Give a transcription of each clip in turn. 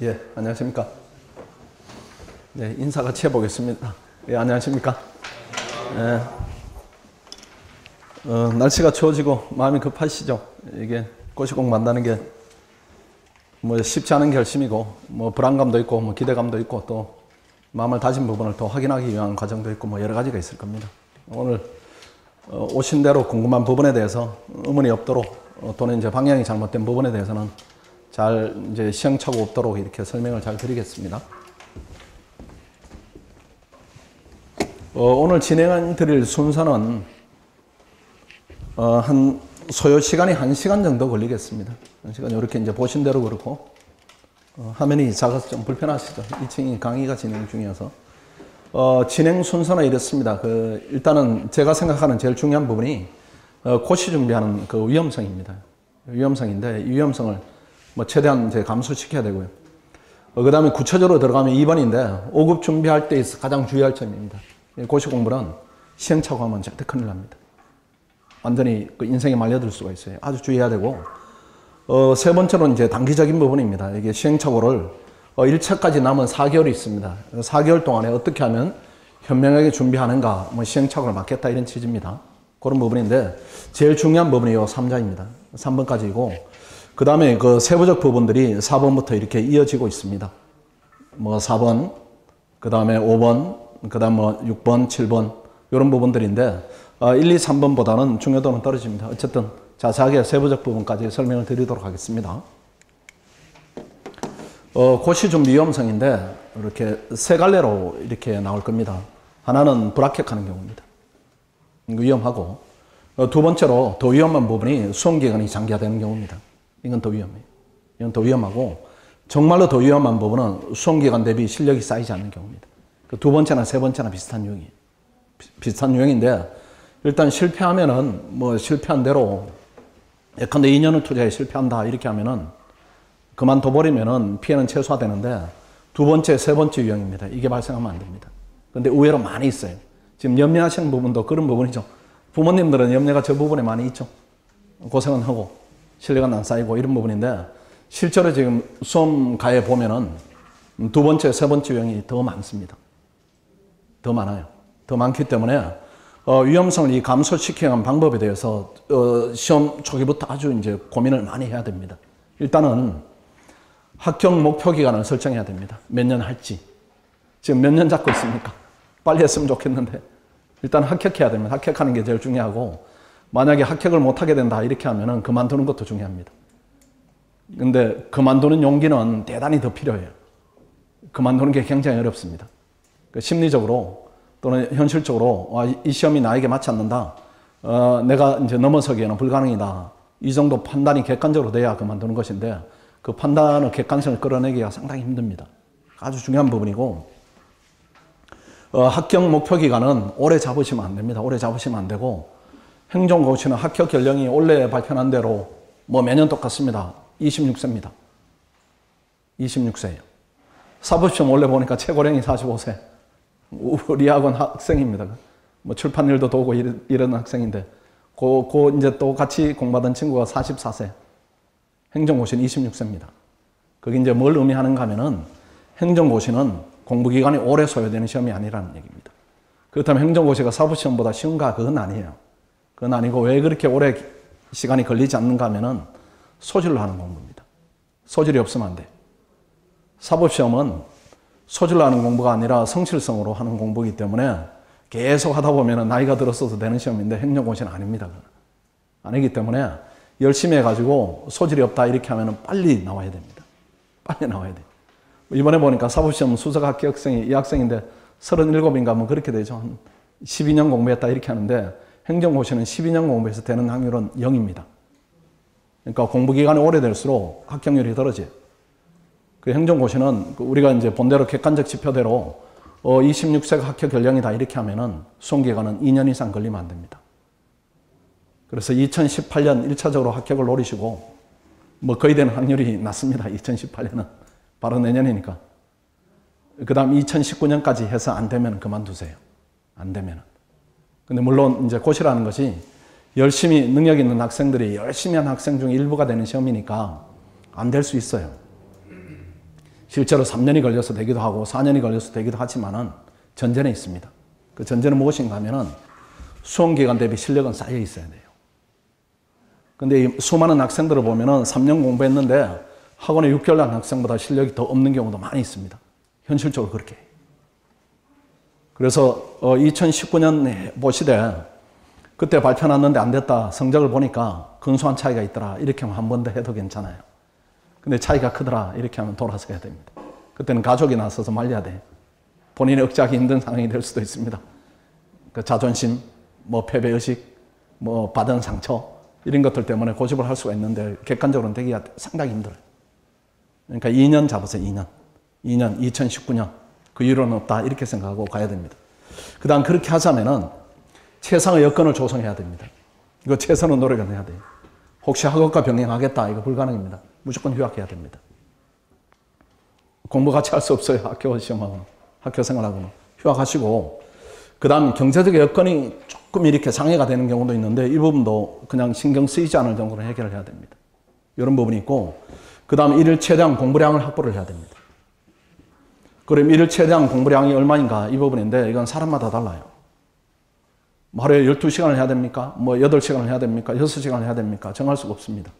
예, 안녕하십니까. 네, 인사 같이 해보겠습니다. 예, 안녕하십니까. 예, 날씨가 추워지고 마음이 급하시죠. 이게 고시공 만다는 게 뭐 쉽지 않은 결심이고, 뭐 불안감도 있고, 뭐 기대감도 있고, 또 마음을 다진 부분을 더 확인하기 위한 과정도 있고, 뭐 여러 가지가 있을 겁니다. 오늘 오신 대로 궁금한 부분에 대해서 의문이 없도록, 또는 이제 방향이 잘못된 부분에 대해서는 잘 이제 시행착오 없도록 이렇게 설명을 잘 드리겠습니다. 오늘 진행 드릴 순서는 한 소요 시간이 1시간 정도 걸리겠습니다. 1시간 이렇게 이제 보신 대로 그렇고, 화면이 작아서 좀 불편하시죠. 2층이 강의가 진행 중이어서. 진행 순서는 이렇습니다. 일단은 제가 생각하는 제일 중요한 부분이 고시 준비하는 그 위험성입니다. 위험성인데, 이 위험성을 뭐 최대한 이제 감소시켜야 되고요. 그 다음에 구체적으로 들어가면 2번인데, 5급 준비할 때 있어 가장 주의할 점입니다. 고시 공부는 시행착오 하면 절대 큰일 납니다. 완전히 그 인생에 말려들 수가 있어요. 아주 주의해야 되고, 세 번째로는 이제 단기적인 부분입니다. 이게 시행착오를 1차까지 남은 4개월이 있습니다. 4개월 동안에 어떻게 하면 현명하게 준비하는가, 뭐 시행착오를 막겠다 이런 취지입니다. 그런 부분인데, 제일 중요한 부분이 요 3자입니다. 3번까지이고, 그 다음에 그 세부적 부분들이 4번부터 이렇게 이어지고 있습니다. 뭐 4번, 그 다음에 5번, 그 다음 뭐 6번, 7번, 이런 부분들인데, 1, 2, 3번보다는 중요도는 떨어집니다. 어쨌든 자세하게 세부적 부분까지 설명을 드리도록 하겠습니다. 고시 준비 위험성인데, 이렇게 세 갈래로 이렇게 나올 겁니다. 하나는 불합격하는 경우입니다. 위험하고, 두 번째로 더 위험한 부분이 수험기간이 장기화되는 경우입니다. 이건 더 위험해요. 이건 더 위험하고, 정말로 더 위험한 부분은 수험기간 대비 실력이 쌓이지 않는 경우입니다. 두 번째나 세 번째나 비슷한 유형이에요. 비슷한 유형인데, 일단 실패하면은 뭐 실패한 대로, 예컨대 2년을 투자해 실패한다 이렇게 하면은 그만둬버리면은 피해는 최소화되는데, 두 번째, 세 번째 유형입니다. 이게 발생하면 안 됩니다. 근데 의외로 많이 있어요. 지금 염려하시는 부분도 그런 부분이죠. 부모님들은 염려가 저 부분에 많이 있죠. 고생은 하고 실력은 안 쌓이고 이런 부분인데, 실제로 지금 수험가에 보면은 두 번째, 세 번째 유형이 더 많습니다. 더 많아요. 더 많기 때문에 위험성을 이 감소시키는 방법에 대해서 시험 초기부터 아주 이제 고민을 많이 해야 됩니다. 일단은 합격 목표 기간을 설정해야 됩니다. 몇 년 할지. 지금 몇 년 잡고 있습니까? 빨리 했으면 좋겠는데, 일단 합격해야 됩니다. 합격하는 게 제일 중요하고, 만약에 합격을 못하게 된다 이렇게 하면은 그만두는 것도 중요합니다. 근데 그만두는 용기는 대단히 더 필요해요. 그만두는 게 굉장히 어렵습니다. 심리적으로 또는 현실적으로 이 시험이 나에게 맞지 않는다, 내가 이제 넘어서기에는 불가능이다, 이 정도 판단이 객관적으로 돼야 그만두는 것인데, 그 판단의 객관성을 끌어내기가 상당히 힘듭니다. 아주 중요한 부분이고, 합격 목표 기간은 오래 잡으시면 안 됩니다. 오래 잡으시면 안 되고, 행정고시는 합격 연령이 원래 발표한 대로 뭐 매년 똑같습니다. 26세입니다. 26세예요. 사법시험 원래 보니까 최고령이 45세. 우리 학원 학생입니다. 뭐 출판일도 도고 이런 학생인데, 이제 또 같이 공부하던 친구가 44세. 행정고시는 26세입니다. 그게 이제 뭘 의미하는가 하면은, 행정고시는 공부기간이 오래 소요되는 시험이 아니라는 얘기입니다. 그렇다면 행정고시가 사법시험보다 쉬운가? 그건 아니에요. 그건 아니고, 왜 그렇게 오래 시간이 걸리지 않는가 하면은 소질로 하는 공부입니다. 소질이 없으면 안 돼. 사법시험은 소질로 하는 공부가 아니라 성실성으로 하는 공부이기 때문에 계속 하다 보면 나이가 들었어도 되는 시험인데, 행정고시는 아닙니다. 아니기 때문에 열심히 해가지고 소질이 없다 이렇게 하면 빨리 나와야 됩니다. 빨리 나와야 돼요. 이번에 보니까 사법시험 수석 합격생이 이 학생인데 37인가 뭐 그렇게 되죠. 한 12년 공부했다 이렇게 하는데, 행정고시는 12년 공부해서 되는 확률은 0입니다. 그러니까 공부기간이 오래될수록 합격률이 떨어져요. 그 행정고시는 우리가 이제 본대로 객관적 지표대로 26세가 합격 연령이다 이렇게 하면은 수험기간은 2년 이상 걸리면 안 됩니다. 그래서 2018년 1차적으로 합격을 노리시고, 뭐 거의 되는 확률이 낮습니다. 2018년은. 바로 내년이니까. 그 다음 2019년까지 해서 안 되면 그만두세요. 안 되면은. 근데 물론 이제 고시라는 것이 열심히 능력 있는 학생들이 열심히 한 학생 중 일부가 되는 시험이니까 안 될 수 있어요. 실제로 3년이 걸려서 되기도 하고 4년이 걸려서 되기도 하지만은 전제는 있습니다. 그 전제는 무엇인가 하면은 수험기간 대비 실력은 쌓여 있어야 돼요. 근데 이 수많은 학생들을 보면은 3년 공부했는데 학원에 6개월 난 학생보다 실력이 더 없는 경우도 많이 있습니다. 현실적으로 그렇게 해요. 그래서 2019년 보시되 그때 발표 났는데 안 됐다. 성적을 보니까 근소한 차이가 있더라. 이렇게 하면 한 번 더 해도 괜찮아요. 근데 차이가 크더라. 이렇게 하면 돌아서 해야 됩니다. 그때는 가족이 나서서 말려야 돼요. 본인이 억제하기 힘든 상황이 될 수도 있습니다. 그 자존심, 뭐 패배의식, 뭐 받은 상처 이런 것들 때문에 고집을 할 수가 있는데 객관적으로는 되기가 상당히 힘들어요. 그러니까 2년 잡으세요. 2년 2019년 그 이후로는 없다 이렇게 생각하고 가야 됩니다. 그 다음 그렇게 하자면은 최상의 여건을 조성해야 됩니다. 이거 최선의 노력을 해야 돼요. 혹시 학업과 병행하겠다 이거 불가능입니다. 무조건 휴학해야 됩니다. 공부 같이 할 수 없어요. 학교 시험하고 학교 생활하고는 휴학하시고 그 다음 경제적 여건이 조금 이렇게 장애가 되는 경우도 있는데 이 부분도 그냥 신경 쓰이지 않을 정도로 해결을 해야 됩니다. 이런 부분이 있고 그 다음 일일 최대한 공부량을 확보를 해야 됩니다. 그럼 일일 최대한 공부량이 얼마인가 이 부분인데 이건 사람마다 달라요. 하루에 12시간을 해야 됩니까? 뭐 8시간을 해야 됩니까? 6시간을 해야 됩니까? 정할 수가 없습니다.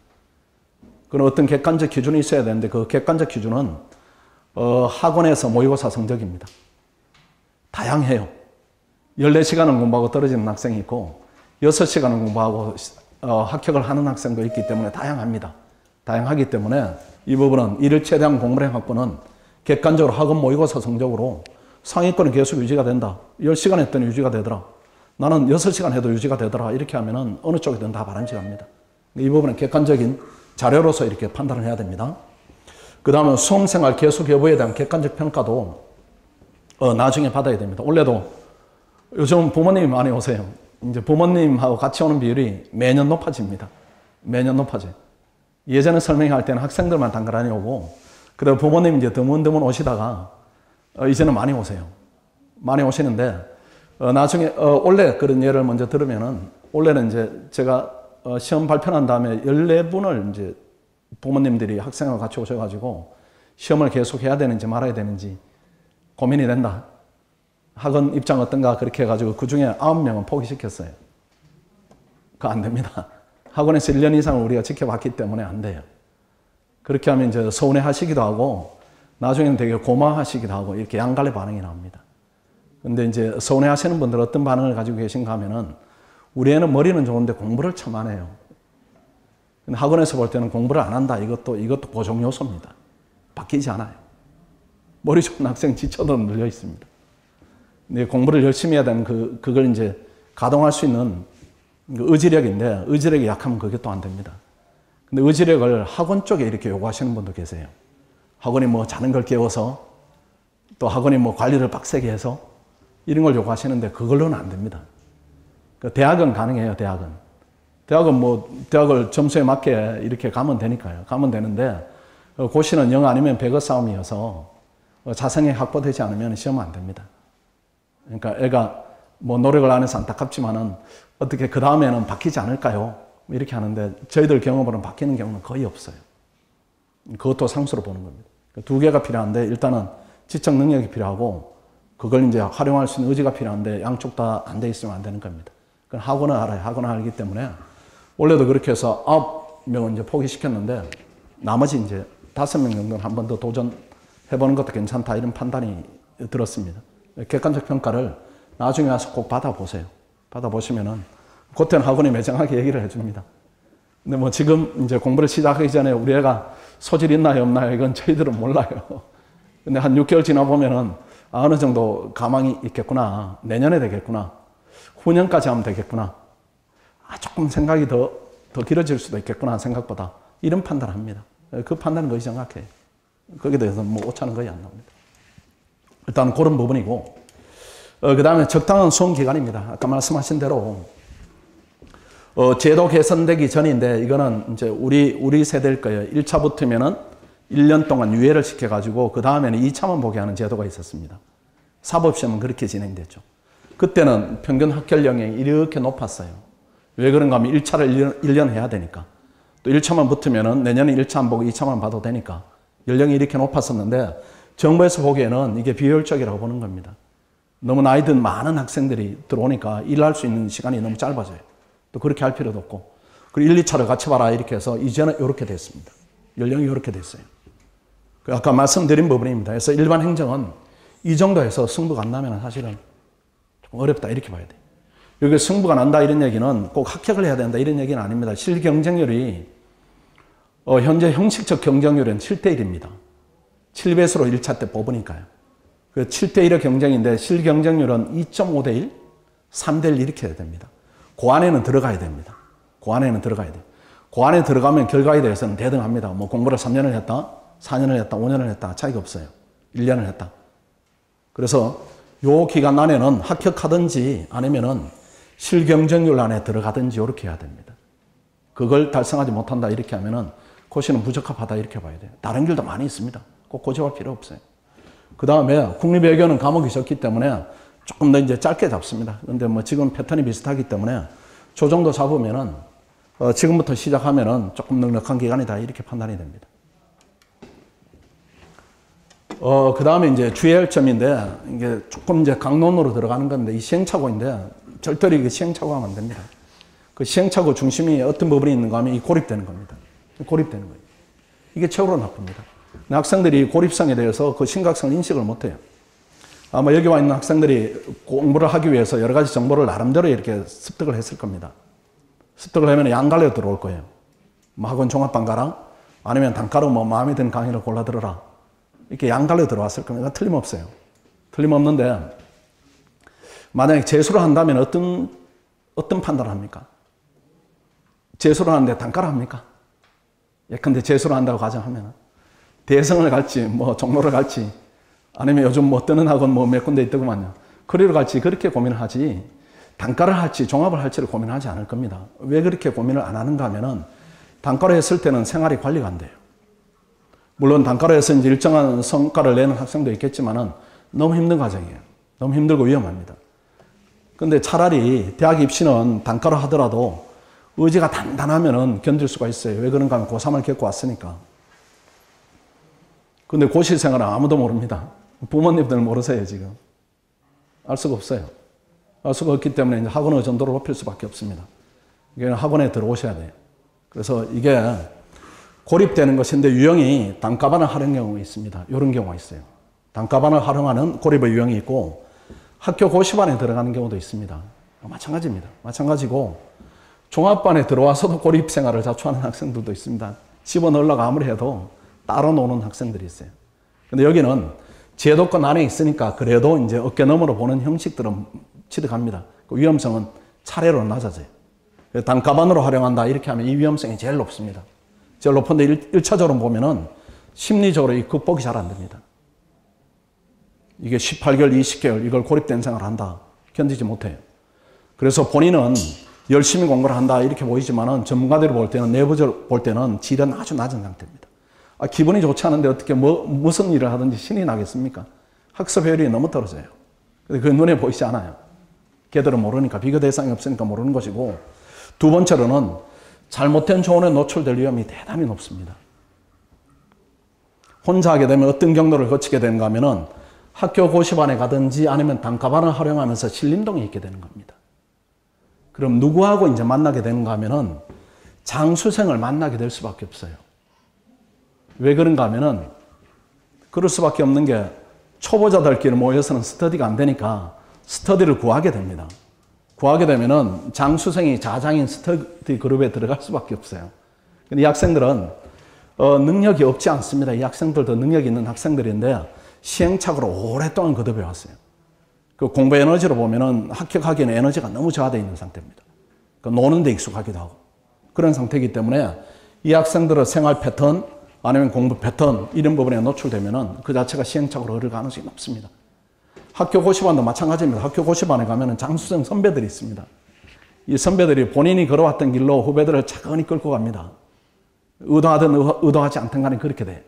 그런 어떤 객관적 기준이 있어야 되는데 그 객관적 기준은 학원에서 모의고사 성적입니다. 다양해요. 14시간을 공부하고 떨어지는 학생이 있고 6시간을 공부하고 합격을 하는 학생도 있기 때문에 다양합니다. 다양하기 때문에 이 부분은 일일 최대한 공부량 확보는 객관적으로 학원 모의고사 성적으로 상위권은 계속 유지가 된다. 10시간 했더니 유지가 되더라. 나는 6시간 해도 유지가 되더라. 이렇게 하면은 어느 쪽이든 다 바람직합니다. 이 부분은 객관적인 자료로서 이렇게 판단을 해야 됩니다. 그 다음에 수험생활 계속 여부에 대한 객관적 평가도 나중에 받아야 됩니다. 원래도 요즘 부모님이 많이 오세요. 이제 부모님하고 같이 오는 비율이 매년 높아집니다. 매년 높아져요. 예전에 설명할 때는 학생들만 단가라니 오고 그다음 부모님 이제 드문드문 오시다가 이제는 많이 오세요. 많이 오시는데 나중에 원래 그런 예를 먼저 들으면은 원래는 이제 제가 시험 발표 난 다음에 14분을 이제 부모님들이 학생하고 같이 오셔가지고 시험을 계속 해야 되는지 말아야 되는지 고민이 된다. 학원 입장 어떤가 그렇게 해가지고 그 중에 9명은 포기시켰어요. 그거 안 됩니다. 학원에서 1년 이상을 우리가 지켜봤기 때문에 안 돼요. 그렇게 하면 이제 서운해 하시기도 하고 나중에는 되게 고마워하시기도 하고 이렇게 양갈래 반응이 나옵니다. 근데 이제 서운해 하시는 분들 어떤 반응을 가지고 계신가 하면은 우리 애는 머리는 좋은데 공부를 참 안 해요. 근데 학원에서 볼 때는 공부를 안 한다. 이것도 고정 요소입니다. 바뀌지 않아요. 머리 좋은 학생 지쳐도 늘려 있습니다. 근데 공부를 열심히 해야 되는 그걸 이제 가동할 수 있는 의지력인데 의지력이 약하면 그게 또 안 됩니다. 근데 의지력을 학원 쪽에 이렇게 요구하시는 분도 계세요. 학원이 뭐 자는 걸 깨워서 또 학원이 뭐 관리를 빡세게 해서 이런 걸 요구하시는데 그걸로는 안 됩니다. 대학은 가능해요, 대학은. 대학을 점수에 맞게 이렇게 가면 되니까요. 가면 되는데, 고시는 0 아니면 100의 싸움이어서 자성이 확보되지 않으면 시험은 안 됩니다. 그러니까 애가 뭐 노력을 안 해서 안타깝지만은 어떻게 그 다음에는 바뀌지 않을까요? 이렇게 하는데 저희들 경험으로는 바뀌는 경우는 거의 없어요. 그것도 상수로 보는 겁니다. 2개가 필요한데 일단은 지적 능력이 필요하고 그걸 이제 활용할 수 있는 의지가 필요한데 양쪽 다 안 돼 있으면 안 되는 겁니다. 그건 학원은 알아요. 학원은 알기 때문에 원래도 그렇게 해서 9명은 이제 포기시켰는데 나머지 이제 5명 정도는 한 번 더 도전해보는 것도 괜찮다 이런 판단이 들었습니다. 객관적 평가를 나중에 와서 꼭 받아보세요. 받아보시면은 그때는 학원이 매정하게 얘기를 해줍니다. 근데 뭐 지금 이제 공부를 시작하기 전에 우리 애가 소질이 있나요 없나요 이건 저희들은 몰라요. 근데 한 6개월 지나보면은 어느 정도 가망이 있겠구나. 내년에 되겠구나. 후년까지 하면 되겠구나. 조금 생각이 더 길어질 수도 있겠구나 생각보다. 이런 판단을 합니다. 그 판단은 거의 정확해요. 거기에 대해서 뭐 오차는 거의 안 나옵니다. 일단 그런 부분이고 그 다음에 적당한 수험 기간입니다. 아까 말씀하신 대로 제도 개선되기 전인데 이거는 이제 우리 세대일 거예요. 1차 붙으면은 1년 동안 유예를 시켜가지고 그 다음에는 2차만 보게 하는 제도가 있었습니다. 사법시험은 그렇게 진행됐죠. 그때는 평균 합격령이 이렇게 높았어요. 왜 그런가 하면 1차를 1년 해야 되니까. 또 1차만 붙으면은 내년에 1차 안 보고 2차만 봐도 되니까 연령이 이렇게 높았었는데 정부에서 보기에는 이게 비효율적이라고 보는 겁니다. 너무 나이 든 많은 학생들이 들어오니까 일할 수 있는 시간이 너무 짧아져요. 또 그렇게 할 필요도 없고. 그리고 1, 2차를 같이 봐라 이렇게 해서 이제는 이렇게 됐습니다. 연령이 이렇게 됐어요. 아까 말씀드린 부분입니다. 그래서 일반 행정은 이 정도에서 승부가 안 나면 사실은 좀 어렵다 이렇게 봐야 돼요. 여기 승부가 난다 이런 얘기는 꼭 합격을 해야 된다 이런 얘기는 아닙니다. 실경쟁률이 현재 형식적 경쟁률은 7대1입니다. 7배수로 1차 때 뽑으니까요. 그 7대1의 경쟁인데 실경쟁률은 2.5대1, 3대1 이렇게 해야 됩니다. 그 안에는 들어가야 됩니다. 그 안에는 들어가야 돼요. 그 안에 들어가면 결과에 대해서는 대등합니다. 뭐 공부를 3년을 했다, 4년을 했다, 5년을 했다 차이가 없어요. 1년을 했다. 그래서 요 기간 안에는 합격하든지 아니면은 실경쟁률 안에 들어가든지 이렇게 해야 됩니다. 그걸 달성하지 못한다 이렇게 하면은 고시는 부적합하다 이렇게 봐야 돼요. 다른 길도 많이 있습니다. 꼭 고집할 필요 없어요. 그 다음에 국립외교는 과목이 적기 때문에 조금 더 이제 짧게 잡습니다. 그런데 뭐 지금 패턴이 비슷하기 때문에 저 정도 잡으면은 지금부터 시작하면은 조금 넉넉한 기간이다 이렇게 판단이 됩니다. 그 다음에 이제 주의할 점인데 이게 조금 이제 강론으로 들어가는 건데 이 시행착오인데 절대로 이게 시행착오 하면 안 됩니다. 그 시행착오 중심이 어떤 부분이 있는가 하면 이 고립되는 겁니다. 고립되는 거예요. 이게 최고로 나쁩니다. 학생들이 고립성에 대해서 그 심각성을 인식을 못해요. 아마 여기 와 있는 학생들이 공부를 하기 위해서 여러 가지 정보를 나름대로 이렇게 습득을 했을 겁니다. 습득을 하면 양갈래 들어올 거예요. 뭐 학원 종합반 가라, 아니면 단가로 뭐 마음에 드는 강의를 골라 들어라. 이렇게 양갈래 들어왔을 겁니다. 틀림없어요. 틀림없는데 만약에 재수를 한다면 어떤 판단을 합니까? 재수를 하는데 단가를 합니까? 예컨대 재수를 한다고 가정하면 대성을 갈지 뭐 종로를 갈지 아니면 요즘 뭐 뜨는 학원 뭐 몇 군데 있더구만요. 그리로 갈지 그렇게 고민을 하지 단가를 할지 종합을 할지를 고민하지 않을 겁니다. 왜 그렇게 고민을 안 하는가 하면은 단가로 했을 때는 생활이 관리가 안 돼요. 물론 단가로 해서 이제 일정한 성과를 내는 학생도 있겠지만은 너무 힘든 과정이에요. 너무 힘들고 위험합니다. 근데 차라리 대학 입시는 단가로 하더라도 의지가 단단하면은 견딜 수가 있어요. 왜 그런가 하면 고3을 겪고 왔으니까. 근데 고시 생활은 아무도 모릅니다. 부모님들은 모르세요, 지금. 알 수가 없어요. 알 수가 없기 때문에 이제 학원 의존도를 높일 수밖에 없습니다. 이게 학원에 들어오셔야 돼요. 그래서 이게 고립되는 것인데 유형이 단가반을 활용 경우가 있습니다. 이런 경우가 있어요. 단가반을 활용하는 고립의 유형이 있고 학교 고시반에 들어가는 경우도 있습니다. 마찬가지입니다. 마찬가지고 종합반에 들어와서도 고립 생활을 자초하는 학생들도 있습니다. 집어넣으려고 아무리 해도 따로 노는 학생들이 있어요. 근데 여기는 제도권 안에 있으니까 그래도 이제 어깨너머로 보는 형식들은 취득합니다. 그 위험성은 차례로 낮아져요. 단가반으로 활용한다 이렇게 하면 이 위험성이 제일 높습니다. 제일 높은데 1차적으로 보면은 심리적으로 이 극복이 잘 안 됩니다. 이게 18개월, 20개월 이걸 고립된 생활을 한다. 견디지 못해요. 그래서 본인은 열심히 공부를 한다 이렇게 보이지만은 전문가들이 볼 때는 내부적으로 볼 때는 질은 아주 낮은 상태입니다. 기분이 좋지 않은데 어떻게 무슨 일을 하든지 신이 나겠습니까? 학습 효율이 너무 떨어져요. 근데 그게 눈에 보이지 않아요. 걔들은 모르니까 비교 대상이 없으니까 모르는 것이고 두 번째로는 잘못된 조언에 노출될 위험이 대단히 높습니다. 혼자 하게 되면 어떤 경로를 거치게 되는가 하면은 학교 고시반에 가든지 아니면 단가반을 활용하면서 신림동에 있게 되는 겁니다. 그럼 누구하고 이제 만나게 되는가 하면은 장수생을 만나게 될 수밖에 없어요. 왜 그런가 하면은 그럴 수밖에 없는 게 초보자들끼리 모여서는 스터디가 안 되니까 스터디를 구하게 됩니다. 구하게 되면은 장수생이 자장인 스터디 그룹에 들어갈 수밖에 없어요. 근데 이 학생들은 능력이 없지 않습니다. 이 학생들도 능력이 있는 학생들인데 시행착오로 오랫동안 거듭해 왔어요. 그 공부 에너지로 보면은 합격하기에는 에너지가 너무 저하되어 있는 상태입니다. 노는 데 익숙하기도 하고 그런 상태이기 때문에 이 학생들의 생활 패턴 아니면 공부 패턴 이런 부분에 노출되면은 그 자체가 시행착오로 흐를 가능성이 높습니다. 학교 고시반도 마찬가지입니다. 학교 고시반에 가면은 장수생 선배들이 있습니다. 이 선배들이 본인이 걸어왔던 길로 후배들을 차근히 끌고 갑니다. 의도하든 의도하지 않든 간에 그렇게 돼.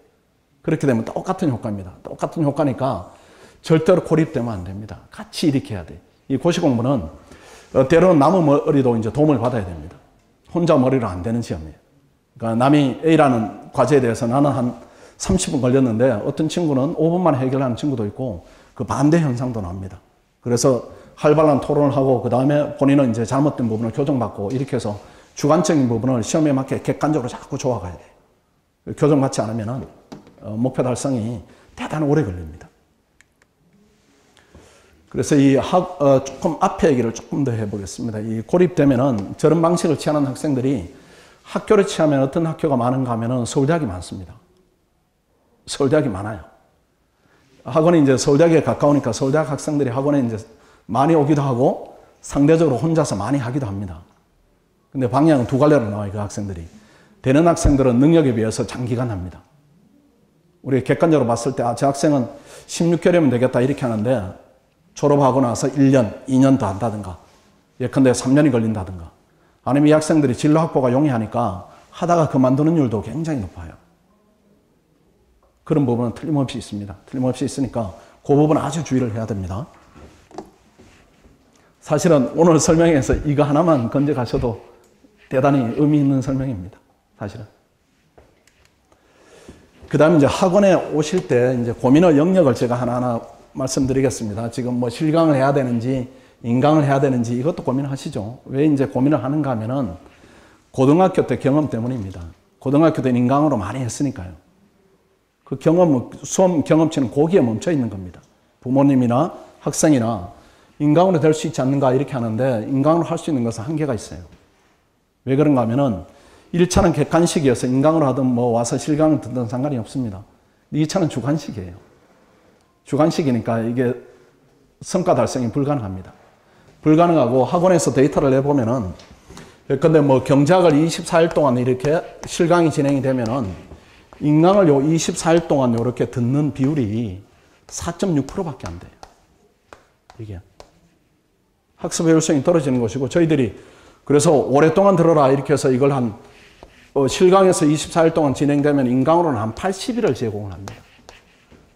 그렇게 되면 똑같은 효과입니다. 똑같은 효과니까 절대로 고립되면 안 됩니다. 같이 일으켜야 돼. 이 고시 공부는 때로는 남의 머리도 이제 도움을 받아야 됩니다. 혼자 머리로 안 되는 시험이에요. 그러니까 남이 A라는 과제에 대해서 나는 한 30분 걸렸는데 어떤 친구는 5분 만에 해결하는 친구도 있고 그 반대 현상도 납니다. 그래서 활발한 토론을 하고 그 다음에 본인은 이제 잘못된 부분을 교정받고 이렇게 해서 주관적인 부분을 시험에 맞게 객관적으로 자꾸 좋아가야 돼요. 교정받지 않으면은 목표 달성이 대단히 오래 걸립니다. 그래서 조금 앞에 얘기를 조금 더 해보겠습니다. 이 고립되면은 저런 방식을 취하는 학생들이 학교를 취하면 어떤 학교가 많은가 하면은 서울대학이 많습니다. 서울대학이 많아요. 학원이 이제 서울대학에 가까우니까 서울대학 학생들이 학원에 이제 많이 오기도 하고 상대적으로 혼자서 많이 하기도 합니다. 근데 방향은 두 갈래로 나와요, 그 학생들이. 되는 학생들은 능력에 비해서 장기간 합니다. 우리 객관적으로 봤을 때, 저 학생은 16개월이면 되겠다, 이렇게 하는데, 졸업하고 나서 1년, 2년 더 한다든가, 예컨대 3년이 걸린다든가, 아니면 이 학생들이 진로 확보가 용이하니까 하다가 그만두는 율도 굉장히 높아요. 그런 부분은 틀림없이 있습니다. 틀림없이 있으니까 그 부분 아주 주의를 해야 됩니다. 사실은 오늘 설명에서 이거 하나만 건져 가셔도 대단히 의미 있는 설명입니다. 사실은. 그 다음에 이제 학원에 오실 때 이제 고민의 영역을 제가 하나하나 말씀드리겠습니다. 지금 뭐 실강을 해야 되는지, 인강을 해야 되는지 이것도 고민하시죠. 왜 이제 고민을 하는가 하면은 고등학교 때 경험 때문입니다. 고등학교 때 인강으로 많이 했으니까요. 그 수험 경험치는 거기에 멈춰 있는 겁니다. 부모님이나 학생이나 인강으로 될 수 있지 않는가 이렇게 하는데 인강으로 할 수 있는 것은 한계가 있어요. 왜 그런가 하면은 1차는 객관식이어서 인강으로 하든 뭐 와서 실강을 듣든 상관이 없습니다. 2차는 주관식이에요. 주관식이니까 이게 성과 달성이 불가능합니다. 불가능하고 학원에서 데이터를 내보면은 근데 뭐 경제학을 24일 동안 이렇게 실강이 진행이 되면은 인강을 24일 동안 이렇게 듣는 비율이 4.6%밖에 안 돼요. 이게 학습 효율성이 떨어지는 것이고 저희들이 그래서 오랫동안 들어라 이렇게 해서 이걸 한 실강에서 24일 동안 진행되면 인강으로는 한 80일을 제공을 합니다.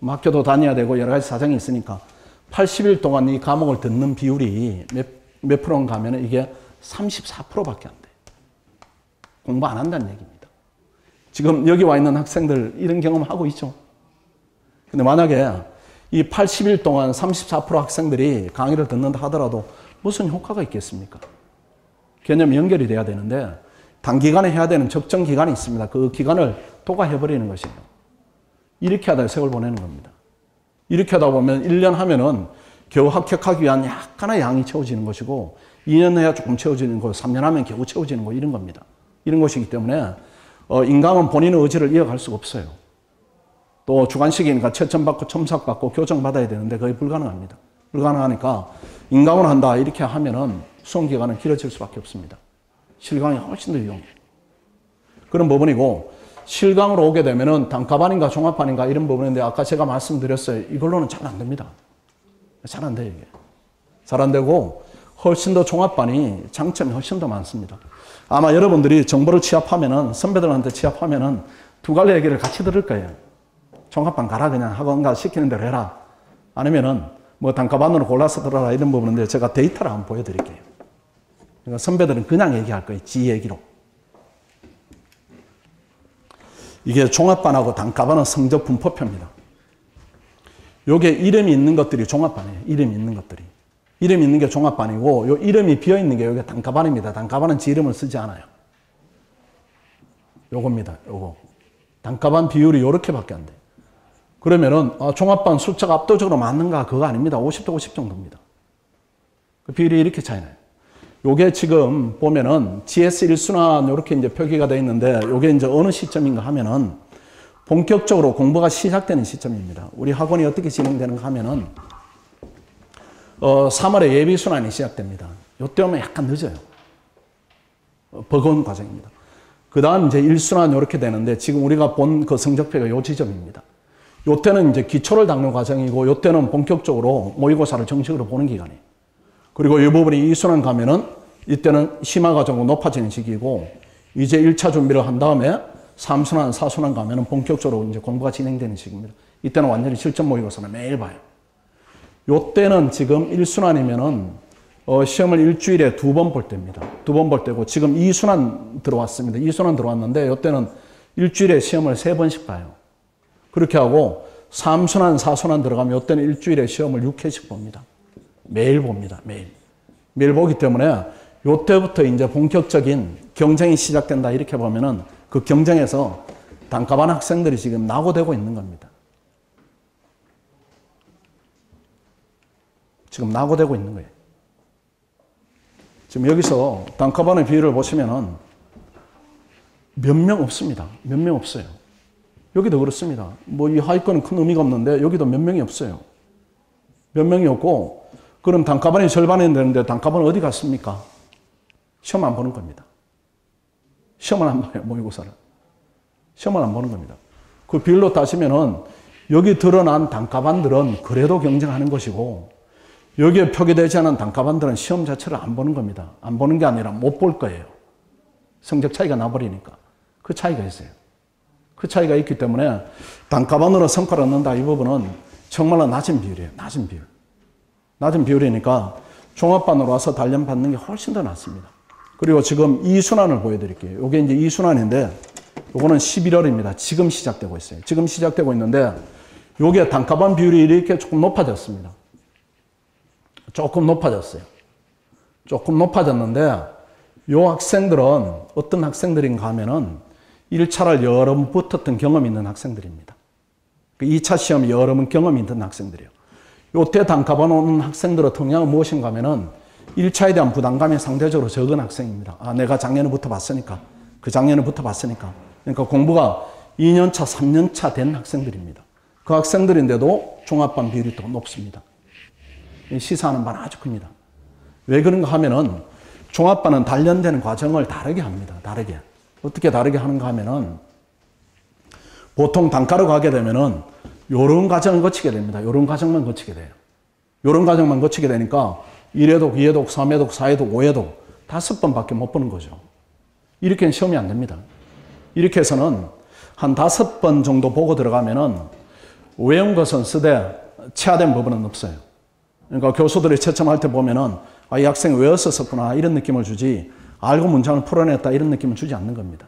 학교도 다녀야 되고 여러 가지 사정이 있으니까 80일 동안 이 과목을 듣는 비율이 몇 프로인가 하면 이게 34%밖에 안 돼요. 공부 안 한다는 얘기입니다. 지금 여기 와 있는 학생들 이런 경험하고 있죠. 근데 만약에 이 80일 동안 34% 학생들이 강의를 듣는다 하더라도 무슨 효과가 있겠습니까? 개념이 연결이 돼야 되는데 단기간에 해야 되는 적정 기간이 있습니다. 그 기간을 도과해버리는 것이에요. 이렇게 하다 세월 보내는 겁니다. 이렇게 하다 보면 1년 하면은 겨우 합격하기 위한 약간의 양이 채워지는 것이고 2년 해야 조금 채워지는 거, 3년 하면 겨우 채워지는 거 이런 겁니다. 이런 것이기 때문에 인강은 본인의 의지를 이어갈 수가 없어요. 또 주관식이니까 채점받고 첨삭받고 교정받아야 되는데 거의 불가능합니다. 불가능하니까 인강을 한다 이렇게 하면은 수험기간은 길어질 수밖에 없습니다. 실강이 훨씬 더 유용해요. 그런 부분이고 실강으로 오게 되면은 단과반인가 종합반인가 이런 부분인데 아까 제가 말씀드렸어요. 이걸로는 잘 안 됩니다. 잘 안 돼요, 이게. 잘 안 되고 훨씬 더 종합반이 장점이 훨씬 더 많습니다. 아마 여러분들이 정보를 취합하면은 선배들한테 취합하면은 두 갈래 얘기를 같이 들을 거예요. 종합반 가라 그냥 학원가 시키는 대로 해라. 아니면은 뭐 단과반으로 골라서 들어라 이런 부분인데 제가 데이터를 한번 보여드릴게요. 그러니까 선배들은 그냥 얘기할 거예요. 지 얘기로. 이게 종합반하고 단과반은 성적 분포표입니다. 요게 이름이 있는 것들이 종합반이에요. 이름이 있는 것들이. 이름이 있는 게 종합반이고 요 이름이 비어있는 게 요게 단과반입니다. 단과반은 지 이름을 쓰지 않아요. 요겁니다. 요거. 단과반 비율이 요렇게밖에 안 돼요. 그러면은 종합반 숫자가 압도적으로 많는가? 그거 아닙니다. 50대 50 정도입니다. 그 비율이 이렇게 차이나요. 요게 지금 보면은 GS 1순환 요렇게 이제 표기가 되어 있는데 요게 이제 어느 시점인가 하면은 본격적으로 공부가 시작되는 시점입니다. 우리 학원이 어떻게 진행되는가 하면은 3월에 예비순환이 시작됩니다. 요때 오면 약간 늦어요. 버거운 과정입니다. 그 다음 이제 1순환 요렇게 되는데 지금 우리가 본 그 성적표가 요 지점입니다. 요때는 이제 기초를 닦는 과정이고 요때는 본격적으로 모의고사를 정식으로 보는 기간이에요. 그리고 이 부분이 2순환 가면은 이때는 심화 과정으로 높아지는 시기이고 이제 1차 준비를 한 다음에 3순환, 4순환 가면은 본격적으로 이제 공부가 진행되는 시기입니다. 이때는 완전히 실전 모의고사를 매일 봐요. 요때는 지금 1순환이면은 시험을 일주일에 2번 볼 때입니다. 2번 볼 때고 지금 2순환 들어왔습니다. 2순환 들어왔는데 요때는 일주일에 시험을 3번씩 봐요. 그렇게 하고 3순환, 4순환 들어가면 이때는 일주일에 시험을 6회씩 봅니다. 매일 봅니다. 매일 보기 때문에 이때부터 이제 본격적인 경쟁이 시작된다 이렇게 보면은 그 경쟁에서 단가반 학생들이 지금 낙오되고 있는 겁니다. 지금 낙오되고 있는 거예요. 지금 여기서 단가반의 비율을 보시면은 몇 명 없습니다. 몇 명 없어요. 여기도 그렇습니다. 뭐 이 하위권은 큰 의미가 없는데 여기도 몇 명이 없어요. 몇 명이 없고 그럼 단가반이 절반이 되는데 단가반은 어디 갔습니까? 시험 안 보는 겁니다. 시험을 안 봐요. 모의고사를. 시험을 안 보는 겁니다. 그 비율로 따지면은 여기 드러난 단가반들은 그래도 경쟁하는 것이고 여기에 표기되지 않은 단가반들은 시험 자체를 안 보는 겁니다. 안 보는 게 아니라 못 볼 거예요. 성적 차이가 나버리니까. 그 차이가 있어요. 그 차이가 있기 때문에 단가반으로 성과를 얻는다 이 부분은 정말로 낮은 비율이에요. 낮은 비율. 낮은 비율이니까 종합반으로 와서 단련 받는 게 훨씬 더 낫습니다. 그리고 지금 2순환을 보여드릴게요. 이게 이제 2순환인데 요거는 11월입니다. 지금 시작되고 있어요. 지금 시작되고 있는데 요게 단가반 비율이 이렇게 조금 높아졌습니다. 조금 높아졌어요. 조금 높아졌는데 요 학생들은 어떤 학생들인가 하면은 1차를 여러 번 붙었던 경험이 있는 학생들입니다. 2차 시험 여러 번 경험이 있는 학생들이에요. 요때 단가반 오는 학생들의 통양은 무엇인가 하면은 1차에 대한 부담감이 상대적으로 적은 학생입니다. 아, 내가 작년에 붙어봤으니까. 그 작년에 붙어봤으니까. 그러니까 공부가 2년차, 3년차 된 학생들입니다. 그 학생들인데도 종합반 비율이 더 높습니다. 시사하는 바는 아주 큽니다. 왜 그런가 하면은 종합반은 단련되는 과정을 다르게 합니다. 다르게. 어떻게 다르게 하는가 하면은 보통 단가로 가게 되면은 요런 과정을 거치게 됩니다. 요런 과정만 거치게 돼요. 요런 과정만 거치게 되니까 1회독, 2회독, 3회독, 4회독, 5회독 5번밖에 못 보는 거죠. 이렇게는 시험이 안 됩니다. 이렇게 해서는 한 5번 정도 보고 들어가면은 외운 것은 쓰되 체화된 부분은 없어요. 그러니까 교수들이 채점할 때 보면은 아, 이 학생이 외워서 썼구나 이런 느낌을 주지 알고 문장을 풀어냈다 이런 느낌을 주지 않는 겁니다.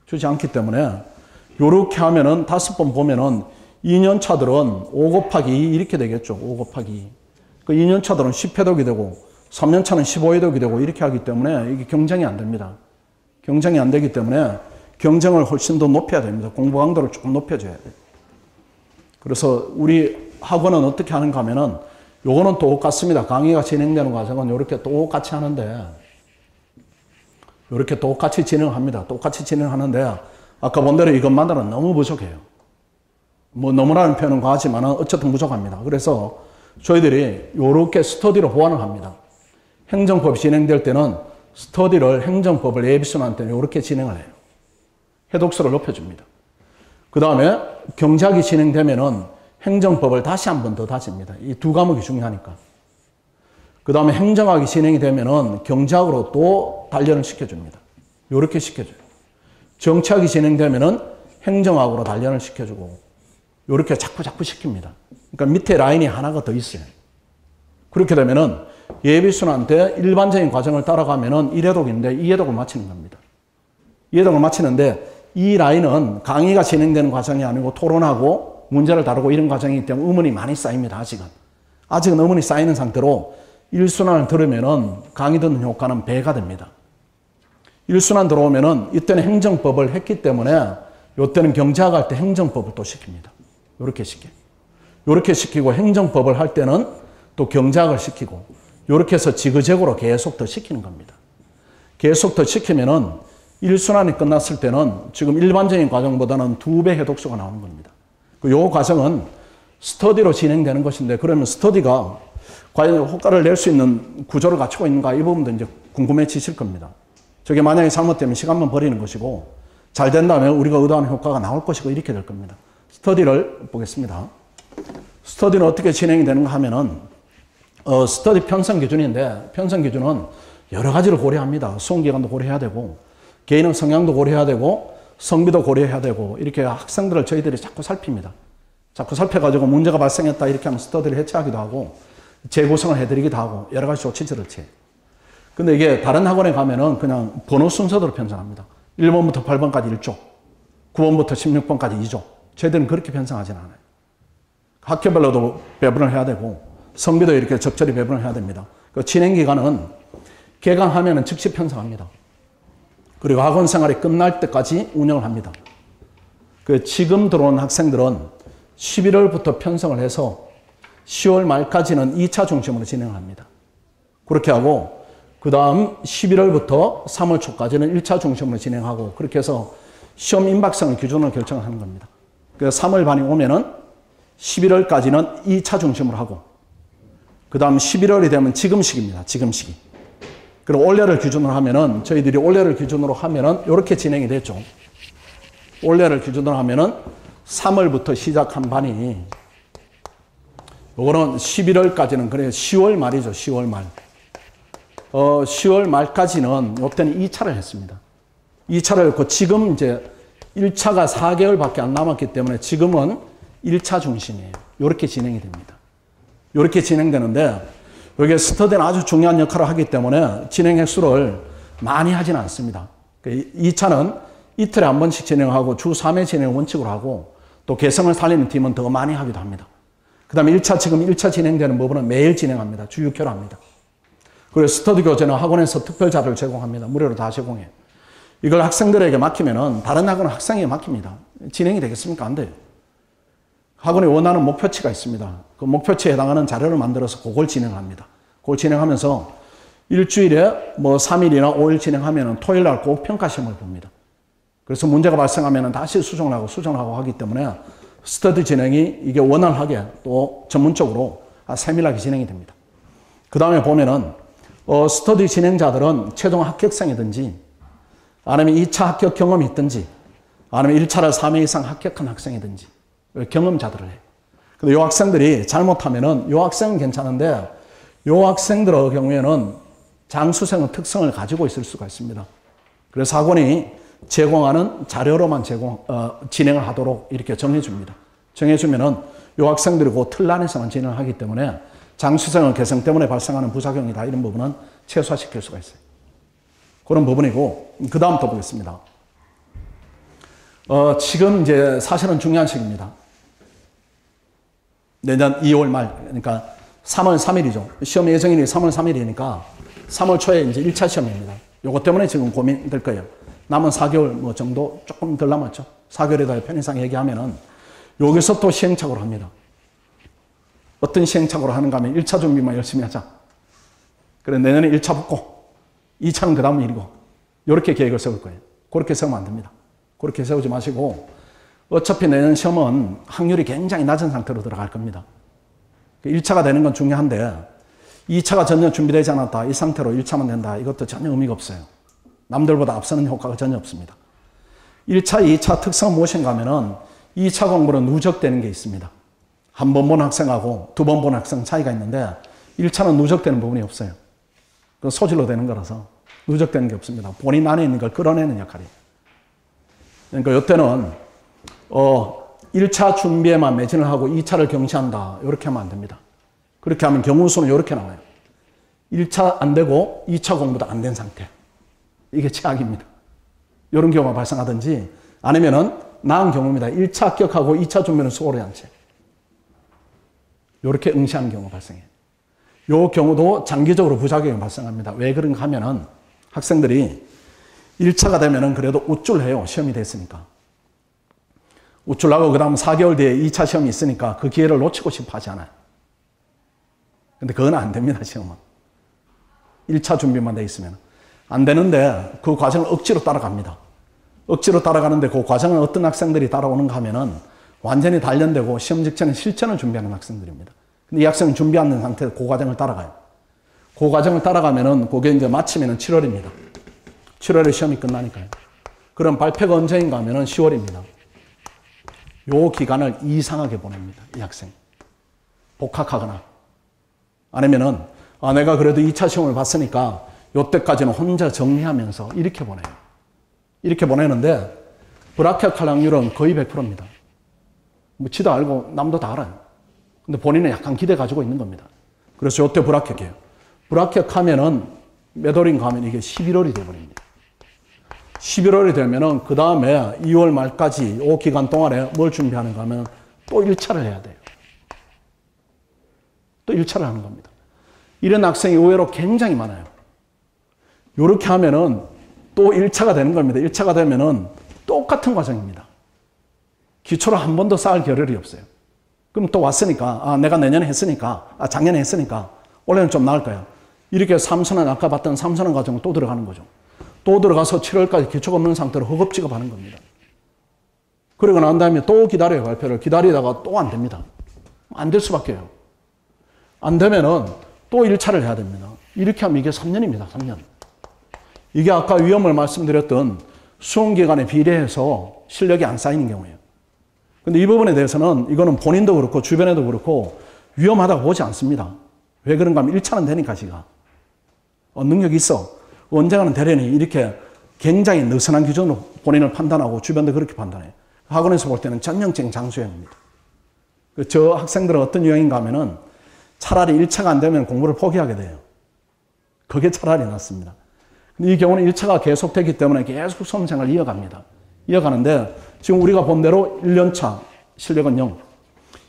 주지 않기 때문에 요렇게 하면은 5번 보면은 2년 차들은 5 곱하기 2 이렇게 되겠죠. 5 곱하기 2. 그 2년 차들은 10회독이 되고 3년 차는 15회독이 되고 이렇게 하기 때문에 이게 경쟁이 안 됩니다. 경쟁이 안 되기 때문에 경쟁을 훨씬 더 높여야 됩니다. 공부 강도를 조금 높여줘야 돼요. 그래서 우리 학원은 어떻게 하는가 하면은 요거는 똑같습니다. 강의가 진행되는 과정은 이렇게 똑같이 하는데 이렇게 똑같이 진행합니다. 똑같이 진행하는데 아까 본 대로 이것만으로는 너무 부족해요. 뭐 너무라는 표현은 과하지만 어쨌든 부족합니다. 그래서 저희들이 이렇게 스터디로 보완을 합니다. 행정법이 진행될 때는 스터디를 행정법을 예비순환 때는 이렇게 진행을 해요. 해독수를 높여줍니다. 그 다음에 경제학이 진행되면은 행정법을 다시 한 번 더 다집니다. 이 두 과목이 중요하니까. 그 다음에 행정학이 진행이 되면은 경제학으로 또 단련을 시켜줍니다. 이렇게 시켜줘요. 정치학이 진행되면은 행정학으로 단련을 시켜주고 이렇게 자꾸 시킵니다. 그러니까 밑에 라인이 하나가 더 있어요. 그렇게 되면은 예비순환 때 일반적인 과정을 따라가면은 1회독인데 2회독을 마치는 겁니다. 2회독을 마치는데 이 라인은 강의가 진행되는 과정이 아니고 토론하고 문제를 다루고 이런 과정이기 때문에 의문이 많이 쌓입니다. 아직은 의문이 쌓이는 상태로 1순환을 들으면은 강의 듣는 효과는 배가 됩니다. 1순환 들어오면은 이때는 행정법을 했기 때문에 이때는 경제학 할 때 행정법을 또 시킵니다. 이렇게 시켜요. 이렇게 시키고 행정법을 할 때는 또 경제학을 시키고 이렇게 해서 지그재그로 계속 더 시키는 겁니다. 계속 더 시키면은 1순환이 끝났을 때는 지금 일반적인 과정보다는 2배 해독수가 나오는 겁니다. 이 과정은 스터디로 진행되는 것인데 그러면 스터디가 과연 효과를 낼 수 있는 구조를 갖추고 있는가 이 부분도 이제 궁금해지실 겁니다. 저게 만약에 잘못되면 시간만 버리는 것이고 잘 된다면 우리가 의도하는 효과가 나올 것이고 이렇게 될 겁니다. 스터디를 보겠습니다. 스터디는 어떻게 진행이 되는가 하면은 스터디 편성 기준인데 편성 기준은 여러 가지를 고려합니다. 수험기간도 고려해야 되고 개인의 성향도 고려해야 되고 성비도 고려해야 되고 이렇게 학생들을 저희들이 자꾸 살핍니다. 자꾸 살펴가지고 문제가 발생했다 이렇게 하면 스터디를 해체하기도 하고 재구성을 해드리기도 하고 여러 가지 조치들을 취해요. 근데 이게 다른 학원에 가면은 그냥 번호 순서대로 편성합니다. 1번부터 8번까지 1조, 9번부터 16번까지 2조 저희들은 그렇게 편성하지는 않아요. 학교별로도 배분을 해야 되고 성비도 이렇게 적절히 배분을 해야 됩니다. 그 진행기간은 개강하면 즉시 편성합니다. 그리고 학원 생활이 끝날 때까지 운영을 합니다. 그 지금 들어온 학생들은 11월부터 편성을 해서 10월 말까지는 2차 중심으로 진행을 합니다. 그렇게 하고 그 다음 11월부터 3월 초까지는 1차 중심으로 진행하고 그렇게 해서 시험 임박성을 기준으로 결정하는 겁니다. 그래서 3월 반이 오면은 11월까지는 2차 중심으로 하고 그 다음 11월이 되면 지금 시기입니다. 지금 시기. 그리고 올해를 기준으로 하면은 저희들이 올해를 기준으로 하면은 이렇게 진행이 됐죠. 올해를 기준으로 하면은 3월부터 시작한 반이 요거는 11월까지는 그래요. 10월 말이죠. 10월 말. 10월 말까지는 요때는 2차를 했습니다. 2차를 했고 지금 이제 1차가 4개월밖에 안 남았기 때문에 지금은 1차 중심이에요. 요렇게 진행이 됩니다. 요렇게 진행되는데 여기에 스터디는 아주 중요한 역할을 하기 때문에 진행 횟수를 많이 하지는 않습니다. 2차는 이틀에 한 번씩 진행하고 주 3회 진행 원칙으로 하고 또 개성을 살리는 팀은 더 많이 하기도 합니다. 그 다음에 1차, 지금 1차 진행되는 부분은 매일 진행합니다. 주 6회로 합니다. 그리고 스터디 교재는 학원에서 특별 자료를 제공합니다. 무료로 다 제공해요. 이걸 학생들에게 맡기면은 다른 학원은 학생에게 맡깁니다. 진행이 되겠습니까? 안 돼요. 학원이 원하는 목표치가 있습니다. 그 목표치에 해당하는 자료를 만들어서 그걸 진행합니다. 그걸 진행하면서 일주일에 뭐 3일이나 5일 진행하면은 토요일 날 꼭 평가 시험을 봅니다. 그래서 문제가 발생하면은 다시 수정을 하고 하기 때문에 스터디 진행이 이게 원활하게 또 전문적으로 세밀하게 진행이 됩니다. 그 다음에 보면은 스터디 진행자들은 최종 합격생이든지 아니면 2차 합격 경험이 있든지 아니면 1차를 3회 이상 합격한 학생이든지 경험자들을 해요. 근데 이 학생들이 잘못하면은 이 학생은 괜찮은데 이 학생들의 경우에는 장수생의 특성을 가지고 있을 수가 있습니다. 그래서 학원이 제공하는 자료로만 진행을 하도록 이렇게 정해줍니다. 정해주면은 이 학생들이 그 틀 안에서만 진행을 하기 때문에 장수생의 개성 때문에 발생하는 부작용이다 이런 부분은 최소화시킬 수가 있어요. 그런 부분이고 그 다음 또 보겠습니다. 지금 이제 사실은 중요한 시기입니다. 내년 2월 말, 그러니까 3월 3일이죠. 시험 예정일이 3월 3일이니까 3월 초에 이제 1차 시험입니다. 요것 때문에 지금 고민될 거예요. 남은 4개월 뭐 정도 조금 덜 남았죠. 4개월에다 편의상 얘기하면은 여기서 또 시행착오를 합니다. 어떤 시행착오를 하는가 하면 1차 준비만 열심히 하자. 그래, 내년에 1차 붙고 2차는 그 다음 일이고 이렇게 계획을 세울 거예요. 그렇게 세우면 안 됩니다. 그렇게 세우지 마시고 어차피 내년 시험은 확률이 굉장히 낮은 상태로 들어갈 겁니다. 1차가 되는 건 중요한데 2차가 전혀 준비되지 않았다. 이 상태로 1차만 된다. 이것도 전혀 의미가 없어요. 남들보다 앞서는 효과가 전혀 없습니다. 1차, 2차 특성은 무엇인가 하면은 2차 공부는 누적되는 게 있습니다. 한 번 본 학생하고 두 번 본 학생 차이가 있는데 1차는 누적되는 부분이 없어요. 그 소질로 되는 거라서 누적되는 게 없습니다. 본인 안에 있는 걸 끌어내는 역할이에요. 그러니까 이때는 1차 준비에만 매진을 하고 2차를 경시한다. 이렇게 하면 안 됩니다. 그렇게 하면 경우수는 이렇게 나와요. 1차 안 되고 2차 공부도 안 된 상태. 이게 최악입니다. 이런 경우가 발생하든지 아니면은 나은 경우입니다. 1차 합격하고 2차 준비는 수고를 한 채. 이렇게 응시하는 경우가 발생해요. 이 경우도 장기적으로 부작용이 발생합니다. 왜 그런가 하면은 학생들이 1차가 되면은 그래도 우쭐해요. 시험이 됐으니까. 우쭐하고 그 다음 4개월 뒤에 2차 시험이 있으니까 그 기회를 놓치고 싶어 하지 않아요. 근데 그건 안 됩니다. 시험은. 1차 준비만 돼 있으면. 안 되는데 그 과정을 억지로 따라갑니다. 억지로 따라가는데 그 과정을 어떤 학생들이 따라오는가 하면은 완전히 단련되고 시험 직전에 실전을 준비하는 학생들입니다. 근데 이 학생은 준비 안 된 상태에서 그 과정을 따라가요. 그 과정을 따라가면은 그게 이제 마치면은 7월입니다. 7월에 시험이 끝나니까요. 그럼 발표가 언제인가 하면은 10월입니다. 요 기간을 이상하게 보냅니다. 이 학생. 복학하거나. 아니면은, 내가 그래도 2차 시험을 봤으니까 요때까지는 혼자 정리하면서 이렇게 보내요. 이렇게 보내는데, 불합격할 확률은 거의 100%입니다. 뭐, 지도 알고 남도 다 알아요. 근데 본인은 약간 기대 가지고 있는 겁니다. 그래서 요때 불합격해요. 불합격하면은 몇 월인가 하면 이게 11월이 돼버립니다. 11월이 되면은 그 다음에 2월 말까지 이 기간 동안에 뭘 준비하는가 하면 또 1차를 해야 돼요. 또 1차를 하는 겁니다. 이런 학생이 의외로 굉장히 많아요. 이렇게 하면은 또 1차가 되는 겁니다. 1차가 되면은 똑같은 과정입니다. 기초를 한 번도 쌓을 겨를이 없어요. 그럼 또 왔으니까, 내가 내년에 했으니까, 작년에 했으니까, 올해는 좀 나을 거야. 이렇게 3선언, 아까 봤던 3선언 과정은 또 들어가는 거죠. 또 들어가서 7월까지 기초가 없는 상태로 허겁지겁하는 겁니다. 그러고 난 다음에 또 기다려요, 발표를. 기다리다가 또 안 됩니다. 안 될 수밖에요. 안 되면은 또 1차를 해야 됩니다. 이렇게 하면 이게 3년입니다, 3년. 이게 아까 위험을 말씀드렸던 수험기간에 비례해서 실력이 안 쌓이는 경우예요. 근데 이 부분에 대해서는 이거는 본인도 그렇고 주변에도 그렇고 위험하다고 보지 않습니다. 왜 그런가 하면 1차는 되니까 지가. 능력이 있어. 언젠가는 되려니 이렇게 굉장히 느슨한 기준으로 본인을 판단하고 주변도 그렇게 판단해요. 학원에서 볼 때는 전형적인 장수형입니다. 저 학생들은 어떤 유형인가 하면은 차라리 1차가 안 되면 공부를 포기하게 돼요. 그게 차라리 낫습니다. 근데 이 경우는 1차가 계속되기 때문에 계속 수험생활을 이어갑니다. 이어가는데 지금 우리가 본 대로 1년차 실력은 0,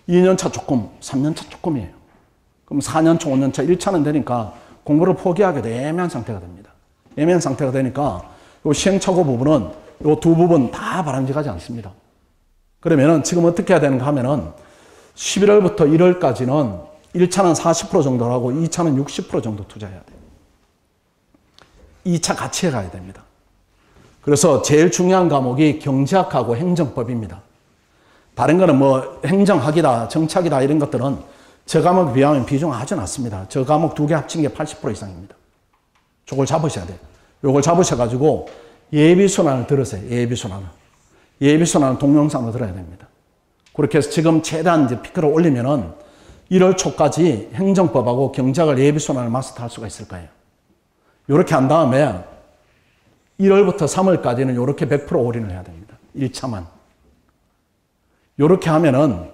2년차 조금, 3년차 조금이에요. 그럼 4년차, 5년차, 1차는 되니까 공부를 포기하게 돼 애매한 상태가 됩니다. 애매한 상태가 되니까 이 시행착오 부분은 이 두 부분 다 바람직하지 않습니다. 그러면은 지금 어떻게 해야 되는가 하면은 11월부터 1월까지는 1차는 40% 정도 하고 2차는 60% 정도 투자해야 돼요. 2차 같이 해가야 됩니다. 그래서 제일 중요한 과목이 경제학하고 행정법입니다. 다른 거는 뭐 행정학이다, 정치학이다 이런 것들은 저 과목에 비하면 비중 아주 낮습니다. 저 과목 두 개 합친 게 80% 이상입니다. 저걸 잡으셔야 돼요. 요걸 잡으셔가지고 예비순환을 들으세요. 예비순환을. 예비순환을 동영상으로 들어야 됩니다. 그렇게 해서 지금 최대한 이제 피크를 올리면은 1월 초까지 행정법하고 경제학을 예비순환을 마스터할 수가 있을 거예요. 요렇게 한 다음에 1월부터 3월까지는 요렇게 100% 올인을 해야 됩니다. 1차만. 요렇게 하면은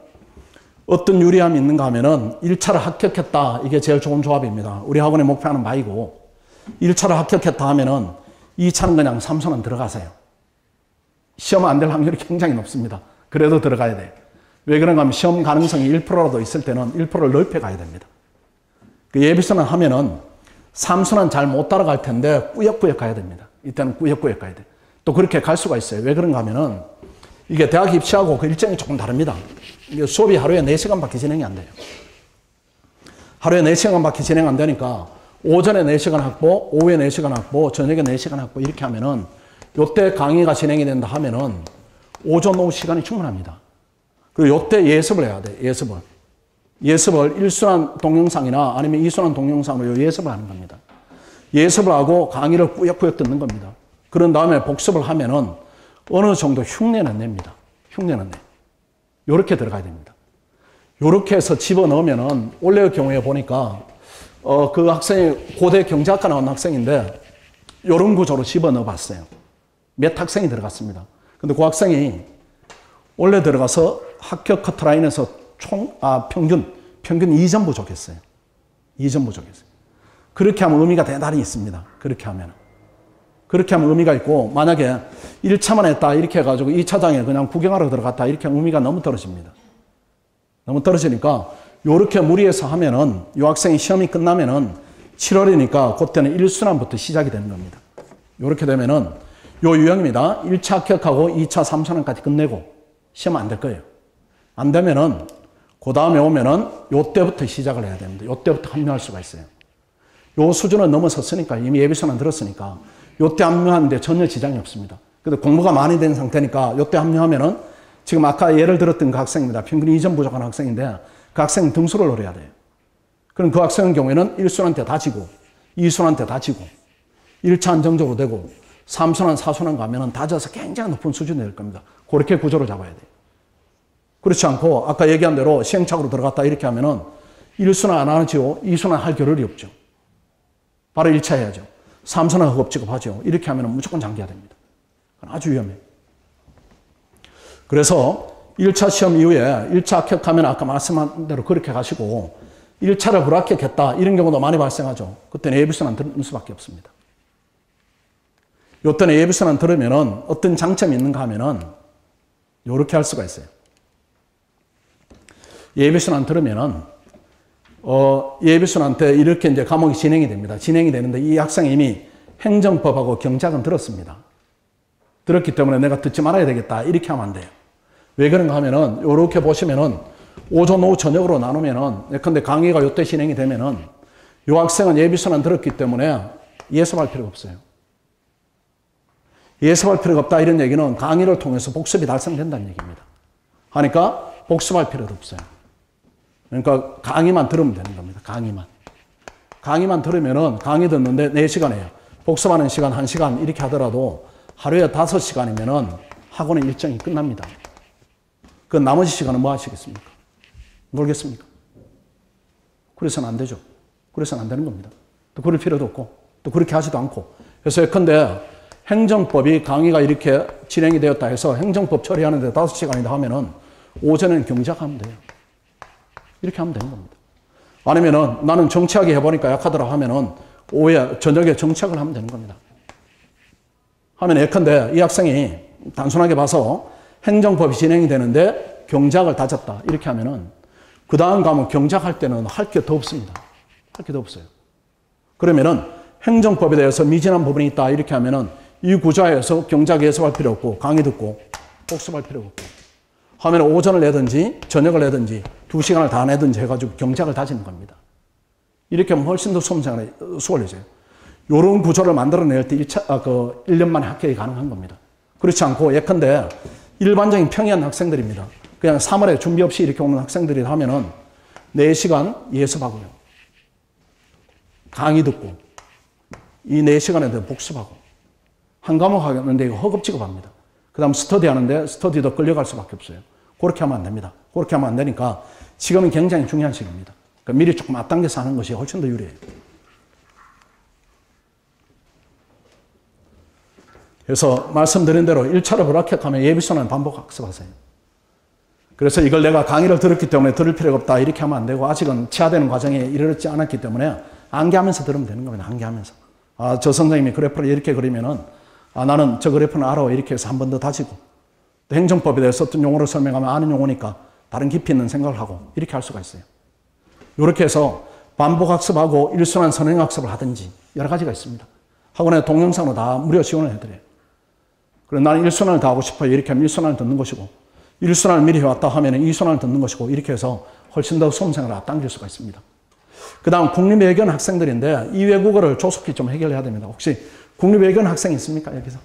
어떤 유리함이 있는가 하면은 1차를 합격했다. 이게 제일 좋은 조합입니다. 우리 학원의 목표하는 바이고 1차를 합격했다 하면은 2차는 그냥 3선언 들어가세요. 시험 안 될 확률이 굉장히 높습니다. 그래도 들어가야 돼요. 왜 그런가 하면 시험 가능성이 1%라도 있을 때는 1%를 넓혀 가야 됩니다. 그 예비선언 하면은 3선언 잘 못 따라갈 텐데 꾸역꾸역 가야 됩니다. 이때는 꾸역꾸역 가야 돼요. 또 그렇게 갈 수가 있어요. 왜 그런가 하면은 이게 대학 입시하고 그 일정이 조금 다릅니다. 이게 수업이 하루에 4시간밖에 진행이 안 돼요. 하루에 4시간밖에 진행 안 되니까 오전에 4시간 학부, 오후에 4시간 학부, 저녁에 4시간 학부 이렇게 하면은 요때 강의가 진행이 된다 하면은 오전, 오후 시간이 충분합니다. 그리고 요때 예습을 해야 돼요. 예습을. 예습을 1순환 동영상이나 아니면 2순환 동영상으로 예습을 하는 겁니다. 예습을 하고 강의를 꾸역꾸역 듣는 겁니다. 그런 다음에 복습을 하면은 어느 정도 흉내는 냅니다. 흉내는 내. 요렇게 들어가야 됩니다. 요렇게 해서 집어넣으면은 원래의 경우에 보니까 그 학생이 고대 경제학과 나온 학생인데 요런 구조로 집어넣어 봤어요. 몇 학생이 들어갔습니다. 근데 그 학생이 원래 들어가서 합격 커트라인에서 평균 2점 부족했어요. 2점 부족했어요. 그렇게 하면 의미가 대단히 있습니다. 그렇게 하면 의미가 있고, 만약에 1차만 했다 이렇게 해가지고 2차장에 그냥 구경하러 들어갔다 이렇게 하면 의미가 너무 떨어집니다. 너무 떨어지니까 요렇게 무리해서 하면은 이 학생이 시험이 끝나면은 7월이니까 그때는 1순환부터 시작이 되는 겁니다. 요렇게 되면은 요 유형입니다. 1차 합격하고 2차 3순환까지 끝내고 시험 안 될 거예요. 안 되면은 그 다음에 오면은 요때부터 시작을 해야 됩니다. 요때부터 합류할 수가 있어요. 요 수준을 넘어섰으니까 이미 예비선언 들었으니까 요때 합류하는데 전혀 지장이 없습니다. 근데 공부가 많이 된 상태니까 요때 합류하면은 지금 아까 예를 들었던 그 학생입니다. 평균 2점 부족한 학생인데 그 학생은 등수를 노려야 돼요. 그럼 그 학생의 경우에는 1순환 때 다 지고 2순환 때 다 지고 1차 안정적으로 되고 3순환, 4순환 가면은 다 져서 굉장히 높은 수준이 될 겁니다. 그렇게 구조를 잡아야 돼요. 그렇지 않고 아까 얘기한 대로 시행착오로 들어갔다 이렇게 하면은 1순환 안 하죠. 2순환 할 겨를이 없죠. 바로 1차 해야죠. 3순환 허겁지겁하죠. 이렇게 하면 무조건 장기화 됩니다. 아주 위험해요. 그래서 1차 시험 이후에 1차 합격하면 아까 말씀한 대로 그렇게 가시고 1차를 불합격했다 이런 경우도 많이 발생하죠. 그때는 예비순환 듣는 수밖에 없습니다. 요때는 예비순환 들으면은 어떤 장점이 있는가 하면은 요렇게 할 수가 있어요. 예비순환 들으면은 예비순환 때 이렇게 이제 과목이 진행이 됩니다. 진행이 되는데 이 학생이 이미 행정법하고 경작은 들었습니다. 들었기 때문에 내가 듣지 말아야 되겠다 이렇게 하면 안 돼요. 왜 그런가 하면은 요렇게 보시면은 오전, 오후, 저녁으로 나누면은 예컨대 강의가 요때 진행이 되면은 요 학생은 예비순환 들었기 때문에 예습할 필요가 없어요. 예습할 필요가 없다 이런 얘기는 강의를 통해서 복습이 달성된다는 얘기입니다. 하니까 복습할 필요도 없어요. 그러니까 강의만 들으면 되는 겁니다. 강의만 들으면은 강의 듣는데 4시간이에요. 복습하는 시간 1시간 이렇게 하더라도 하루에 5시간이면은 학원의 일정이 끝납니다. 그 나머지 시간은 뭐 하시겠습니까? 놀겠습니까? 그래서는 안 되죠. 그래서는 안 되는 겁니다. 또 그럴 필요도 없고 또 그렇게 하지도 않고. 그래서 예컨대 행정법이 강의가 이렇게 진행이 되었다 해서 행정법 처리하는데 5시간이다 하면은 오전에는 경작하면 돼요. 이렇게 하면 되는 겁니다. 아니면은 나는 정치하게 해보니까 약하더라 하면은 오후에 저녁에 정치학을 하면 되는 겁니다. 하면 예컨대 이 학생이 단순하게 봐서 행정법이 진행이 되는데 경작을 다졌다 이렇게 하면은 그 다음 과목 경작할 때는 할 게 더 없습니다. 할 게 더 없어요. 그러면은 행정법에 대해서 미진한 부분이 있다 이렇게 하면은 이 구좌에서 경작 예습할 필요 없고 강의 듣고 복습할 필요 없고 하면 오전을 내든지 저녁을 내든지 2시간을 다 내든지 해가지고 경작을 다지는 겁니다. 이렇게 하면 훨씬 더 수월해져요. 이런 구조를 만들어낼 때 1년 만에 합격이 가능한 겁니다. 그렇지 않고 예컨대 일반적인 평이한 학생들입니다. 그냥 3월에 준비 없이 이렇게 오는 학생들이 하면은 4시간 예습하고요. 강의 듣고 이 4시간에 대해 복습하고 한 과목 하는데 이거 허급 취급합니다. 그 다음 스터디 하는데 스터디도 끌려갈 수밖에 없어요. 그렇게 하면 안 됩니다. 그렇게 하면 안 되니까 지금은 굉장히 중요한 시기입니다. 그러니까 미리 조금 앞당겨서 하는 것이 훨씬 더 유리해요. 그래서 말씀드린 대로 1차로 불합격하면 예비순환 반복 학습하세요. 그래서 이걸 내가 강의를 들었기 때문에 들을 필요가 없다 이렇게 하면 안 되고 아직은 치하되는 과정에 이르지 않았기 때문에 암기하면서 들으면 되는 겁니다. 암기하면서. 아, 저 선생님이 그래프를 이렇게 그리면은 아, 나는 저 그래프는 알아 이렇게 해서 한 번 더 다지고 또 행정법에 대해서 어떤 용어를 설명하면 아는 용어니까 다른 깊이 있는 생각을 하고 이렇게 할 수가 있어요. 이렇게 해서 반복 학습하고 일순환 선행 학습을 하든지 여러 가지가 있습니다. 학원에 동영상으로 다 무료 지원을 해드려요. 그래서 나는 1순환을 다 하고 싶어요. 이렇게 하면 1순환을 듣는 것이고 1순환을 미리 해왔다 하면 2순환을 듣는 것이고 이렇게 해서 훨씬 더 수험생활을 앞당길 수가 있습니다. 그 다음 국립외견 학생들인데 이 외국어를 조속히 좀 해결해야 됩니다. 혹시 국립외견 학생 있습니까? 여기서?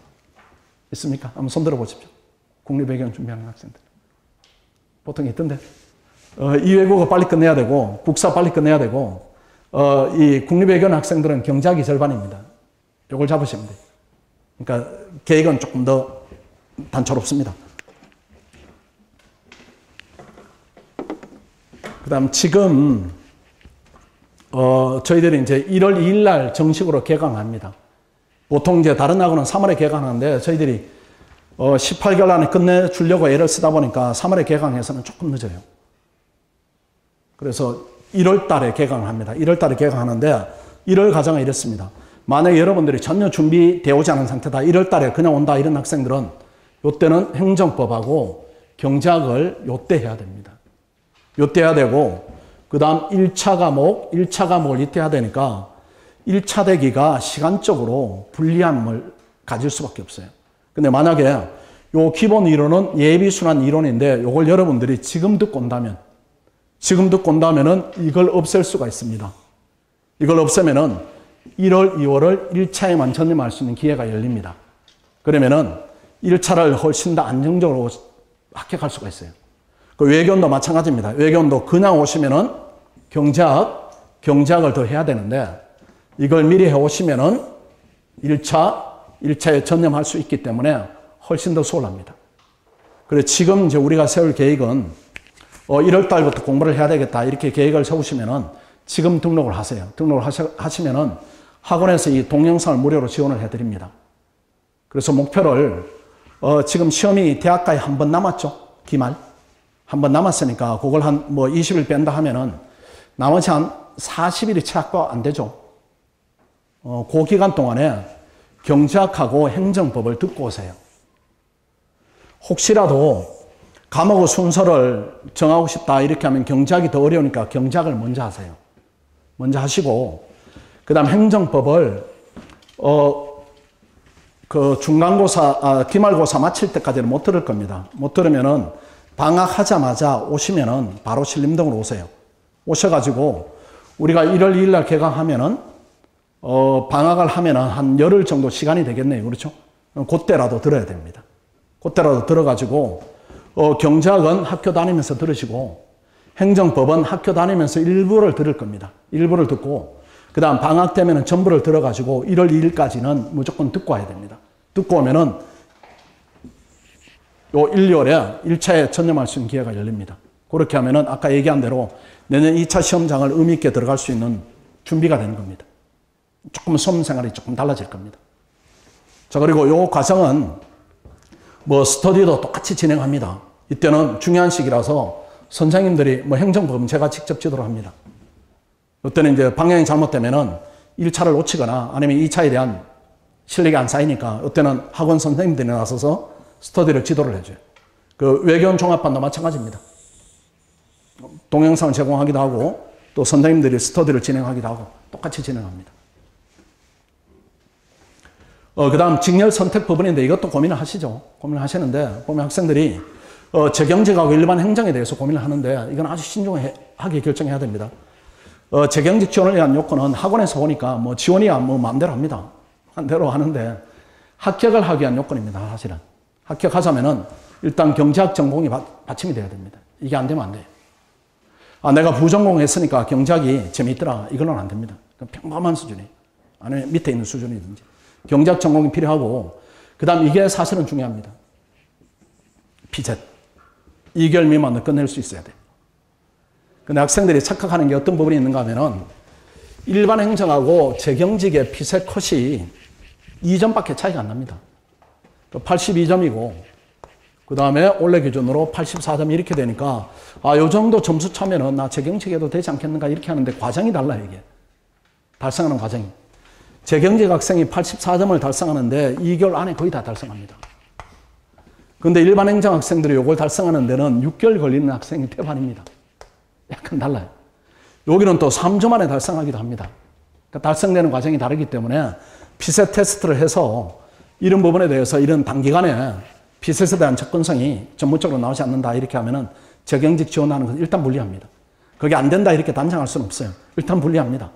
있습니까? 한번 손 들어보십시오. 국립외견 준비하는 학생들. 보통 있던데. 이 외국어 빨리 끝내야 되고 국사 빨리 끝내야 되고 이 국립외견 학생들은 경작이 절반입니다. 이걸 잡으시면 돼요. 그러니까 계획은 조금 더 단초롭습니다. 그 다음 지금 저희들이 이제 1월 2일 날 정식으로 개강합니다. 보통 이제 다른 학원은 3월에 개강하는데 저희들이 18개월 안에 끝내주려고 애를 쓰다 보니까 3월에 개강해서는 조금 늦어요. 그래서 1월 달에 개강을 합니다. 1월 달에 개강하는데 1월 과정은 이렇습니다. 만약에 여러분들이 전혀 준비되어 오지 않은 상태다. 1월 달에 그냥 온다. 이런 학생들은 요때는 행정법하고 경작을 요때 해야 됩니다. 요때 해야 되고 그 다음 1차 과목을 이때 해야 되니까 1차 대기가 시간적으로 불리함을 가질 수밖에 없어요. 근데 만약에 요 기본 이론은 예비순환 이론인데 요걸 여러분들이 지금 듣고 온다면은 이걸 없앨 수가 있습니다. 이걸 없애면은 1월, 2월을 1차에만 전념할 수 있는 기회가 열립니다. 그러면은 1차를 훨씬 더 안정적으로 합격할 수가 있어요. 그 외견도 마찬가지입니다. 외견도 그냥 오시면은 경작을 더 해야 되는데 이걸 미리 해 오시면은 1차에 전념할 수 있기 때문에 훨씬 더 수월합니다. 그래서 지금 이제 우리가 세울 계획은 1월 달부터 공부를 해야 되겠다. 이렇게 계획을 세우시면은 지금 등록을 하세요. 등록을 하시면은 학원에서 이 동영상을 무료로 지원을 해드립니다. 그래서 목표를 지금 시험이 대학가에 한 번 남았죠. 기말. 한 번 남았으니까 그걸 한 20일 뺀다 하면은 나머지 한 40일이 채 확보 안 되죠. 그 기간 동안에 경제학하고 행정법을 듣고 오세요. 혹시라도 과목 순서를 정하고 싶다 이렇게 하면 경제학이 더 어려우니까 경제학을 먼저 하세요. 먼저 하시고 그 다음 행정법을 그 중간고사, 기말고사 마칠 때까지는 못 들을 겁니다. 못 들으면은 방학하자마자 오시면은 바로 신림동으로 오세요. 오셔가지고 우리가 1월 2일 날 개강하면은 방학을 하면은 한 열흘 정도 시간이 되겠네요. 그렇죠? 그때라도 들어야 됩니다. 그때라도 들어가지고 경제학은 학교 다니면서 들으시고 행정법은 학교 다니면서 일부를 들을 겁니다. 일부를 듣고 그 다음 방학 되면은 전부를 들어가지고 1월 2일까지는 무조건 듣고 와야 됩니다. 듣고 오면은 요 1, 2월에 1차에 전념할 수 있는 기회가 열립니다. 그렇게 하면은 아까 얘기한 대로 내년 2차 시험장을 의미 있게 들어갈 수 있는 준비가 되는 겁니다. 조금 수험 생활이 조금 달라질 겁니다. 자, 그리고 요 과정은 뭐 스터디도 똑같이 진행합니다. 이때는 중요한 시기라서 선생님들이 뭐 행정법은 제가 직접 지도를 합니다. 이때는 이제 방향이 잘못되면은 1차를 놓치거나 아니면 2차에 대한 실력이 안 쌓이니까 이때는 학원 선생님들이 나서서 스터디를 지도를 해줘요. 그 외교원 종합반도 마찬가지입니다. 동영상을 제공하기도 하고 또 선생님들이 스터디를 진행하기도 하고 똑같이 진행합니다. 그 다음 직렬 선택 부분인데 이것도 고민을 하시죠. 고민을 하시는데 보면 학생들이 재경직하고 일반 행정에 대해서 고민을 하는데 이건 아주 신중하게 결정해야 됩니다. 재경직 지원을 위한 요건은 학원에서 보니까 뭐 지원이야 뭐 마음대로 합니다. 마음대로 하는데 합격을 하기 위한 요건입니다. 사실은. 합격하자면은 일단 경제학 전공이 받침이 돼야 됩니다. 이게 안 되면 안 돼요. 내가 부전공 했으니까 경제학이 재미있더라. 이걸로는 안 됩니다. 평범한 수준이에요. 아니면 밑에 있는 수준이든지. 경제학 전공이 필요하고 그 다음 이게 사실은 중요합니다. 피젯. 2개월 미만으로 끝낼 수 있어야 돼요. 근데 학생들이 착각하는 게 어떤 부분이 있는가 하면은 일반 행정하고 재경직의 피젯 컷이 2점밖에 차이가 안 납니다. 82점이고 그 다음에 올해 기준으로 84점 이렇게 되니까 요 정도 점수 차면은 나 재경직해도 되지 않겠는가 이렇게 하는데 과정이 달라요. 이게 달성하는 과정이. 재경직 학생이 84점을 달성하는데 2개월 안에 거의 다 달성합니다. 근데 일반 행정 학생들이 이걸 달성하는 데는 6개월 걸리는 학생이 대반입니다. 약간 달라요. 여기는 또 3주 만에 달성하기도 합니다. 그러니까 달성되는 과정이 다르기 때문에 피셋 테스트를 해서 이런 부분에 대해서 이런 단기간에 피셋에 대한 접근성이 전문적으로 나오지 않는다 이렇게 하면은 재경직 지원하는 것은 일단 불리합니다. 그게 안 된다 이렇게 단정할 수는 없어요. 일단 불리합니다.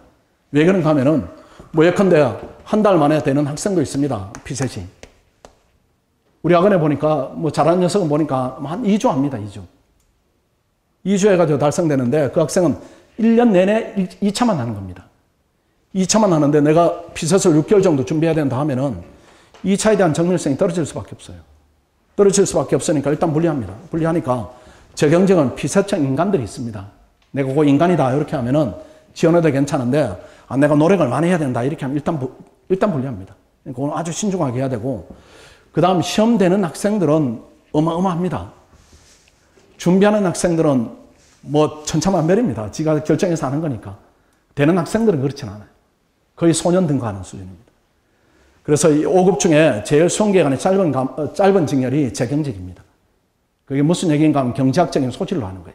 왜 그런가 하면은 뭐 예컨대 한 달 만에 되는 학생도 있습니다. 피셋이. 우리 학원에 보니까 뭐 잘하는 녀석은 보니까 한 2주 합니다. 2주. 2주 해가지고 달성되는데 그 학생은 1년 내내 2차만 하는 겁니다. 2차만 하는데 내가 피셋을 6개월 정도 준비해야 된다 하면은 2차에 대한 정밀성이 떨어질 수밖에 없어요. 떨어질 수밖에 없으니까 일단 불리합니다. 불리하니까 재경직은 피셋형 인간들이 있습니다. 내가 그 인간이다 이렇게 하면은 지원해도 괜찮은데 내가 노력을 많이 해야 된다 이렇게 하면 일단 불리합니다. 그건 아주 신중하게 해야 되고 그 다음 시험 되는 학생들은 어마어마합니다. 준비하는 학생들은 뭐 천차만별입니다. 지가 결정해서 하는 거니까. 되는 학생들은 그렇진 않아요. 거의 소년 등과하는 수준입니다. 그래서 이 5급 중에 제일 수험기간이 짧은 직렬이 재경직입니다. 그게 무슨 얘기인가 하면 경제학적인 소질로 하는 거예요.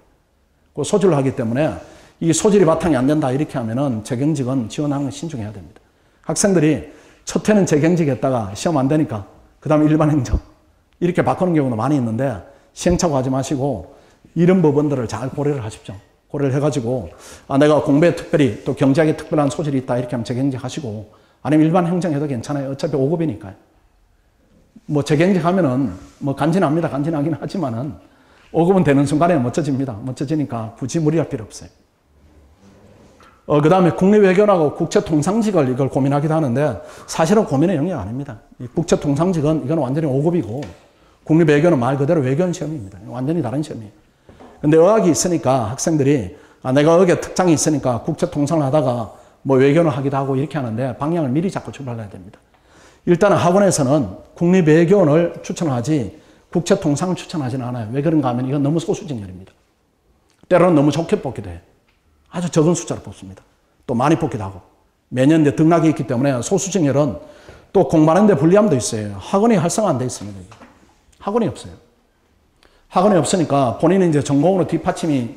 그 소질로 하기 때문에 이 소질이 바탕이 안 된다 이렇게 하면은 재경직은 지원하는 건 신중해야 됩니다. 학생들이 첫 해는 재경직 했다가 시험 안 되니까 그 다음에 일반 행정 이렇게 바꾸는 경우도 많이 있는데 시행착오 하지 마시고 이런 부분들을 잘 고려를 하십시오. 고려를 해가지고 내가 공부에 특별히 또 경제학에 특별한 소질이 있다 이렇게 하면 재경직 하시고 아니면 일반 행정해도 괜찮아요. 어차피 5급이니까요. 뭐 재경직 하면은 뭐 간지납니다. 간지나긴 하지만은 5급은 되는 순간에 멋져집니다. 멋져지니까 굳이 무리할 필요 없어요. 그 다음에 국립외교원하고 국제통상직을 이걸 고민하기도 하는데 사실은 고민의 영역 아닙니다. 이 국제통상직은 이건 완전히 5급이고 국립외교는 말 그대로 외교원 시험입니다. 완전히 다른 시험이에요. 근데 의학이 있으니까 학생들이 내가 의학에 특장이 있으니까 국제통상을 하다가 뭐 외교를 하기도 하고 이렇게 하는데 방향을 미리 잡고 출발해야 됩니다. 일단은 학원에서는 국립외교원을 추천하지 국제통상을 추천하지는 않아요. 왜 그런가 하면 이건 너무 소수직렬입니다. 때로는 너무 좋게 뽑기도 해요. 아주 적은 숫자로 뽑습니다. 또 많이 뽑기도 하고 매년 이제 등락이 있기 때문에 소수직렬은 또 공부하는 데 불리함도 있어요. 학원이 활성화 안 돼 있습니다. 학원이 없어요. 학원이 없으니까 본인은 이제 전공으로 뒷받침이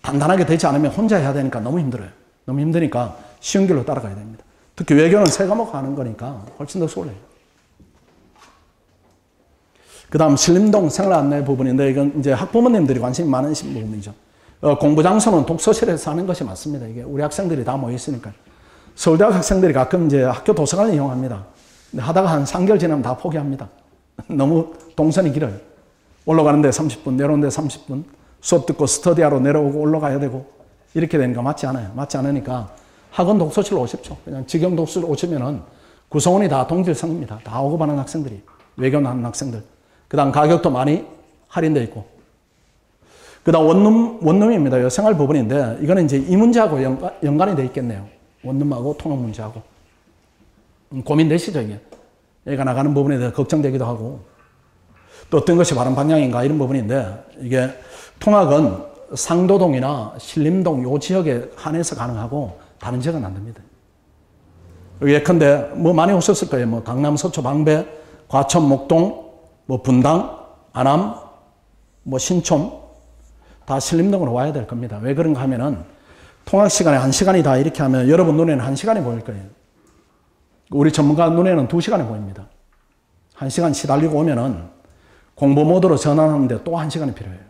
단단하게 되지 않으면 혼자 해야 되니까 너무 힘들어요. 너무 힘드니까 쉬운 길로 따라가야 됩니다. 특히 외교는 세 과목 하는 거니까 훨씬 더 수월해요. 그 다음 신림동 생활안내 부분인데 이건 이제 학부모님들이 관심이 많으신 부분이죠. 공부 장소는 독서실에서 하는 것이 맞습니다. 이게 우리 학생들이 다 모여 있으니까. 서울대학 학생들이 가끔 이제 학교 도서관을 이용합니다. 근데 하다가 한 3개월 지나면 다 포기합니다. 너무 동선이 길어요. 올라가는데 30분, 내려오는데 30분, 수업 듣고 스터디하러 내려오고 올라가야 되고 이렇게 되니까 맞지 않아요. 맞지 않으니까 학원 독서실로 오십시오. 그냥 직영 독서실 오시면은 구성원이 다 동질성입니다. 다 오고 가는 학생들이, 외교 나는 학생들. 그 다음 가격도 많이 할인되어 있고. 그 다음 원룸입니다. 생활 부분인데 이거는 이제 이 문제하고 연관이 되어 있겠네요. 원룸하고 통학 문제하고. 고민되시죠, 이게? 얘가 나가는 부분에 대해 걱정되기도 하고. 또 어떤 것이 바른 방향인가 이런 부분인데 이게 통학은 상도동이나 신림동 요 지역에 한해서 가능하고 다른 지역은 안 됩니다. 예컨대 뭐 많이 오셨을 거예요. 뭐 강남, 서초, 방배, 과천, 목동, 뭐 분당, 안암, 뭐 신촌 다 신림동으로 와야 될 겁니다. 왜 그런가 하면은 통학 시간에 1시간이다 이렇게 하면 여러분 눈에는 1시간이 보일 거예요. 우리 전문가 눈에는 2시간이 보입니다. 1시간 시달리고 오면은 공부 모드로 전환하는데 또 1시간이 필요해요.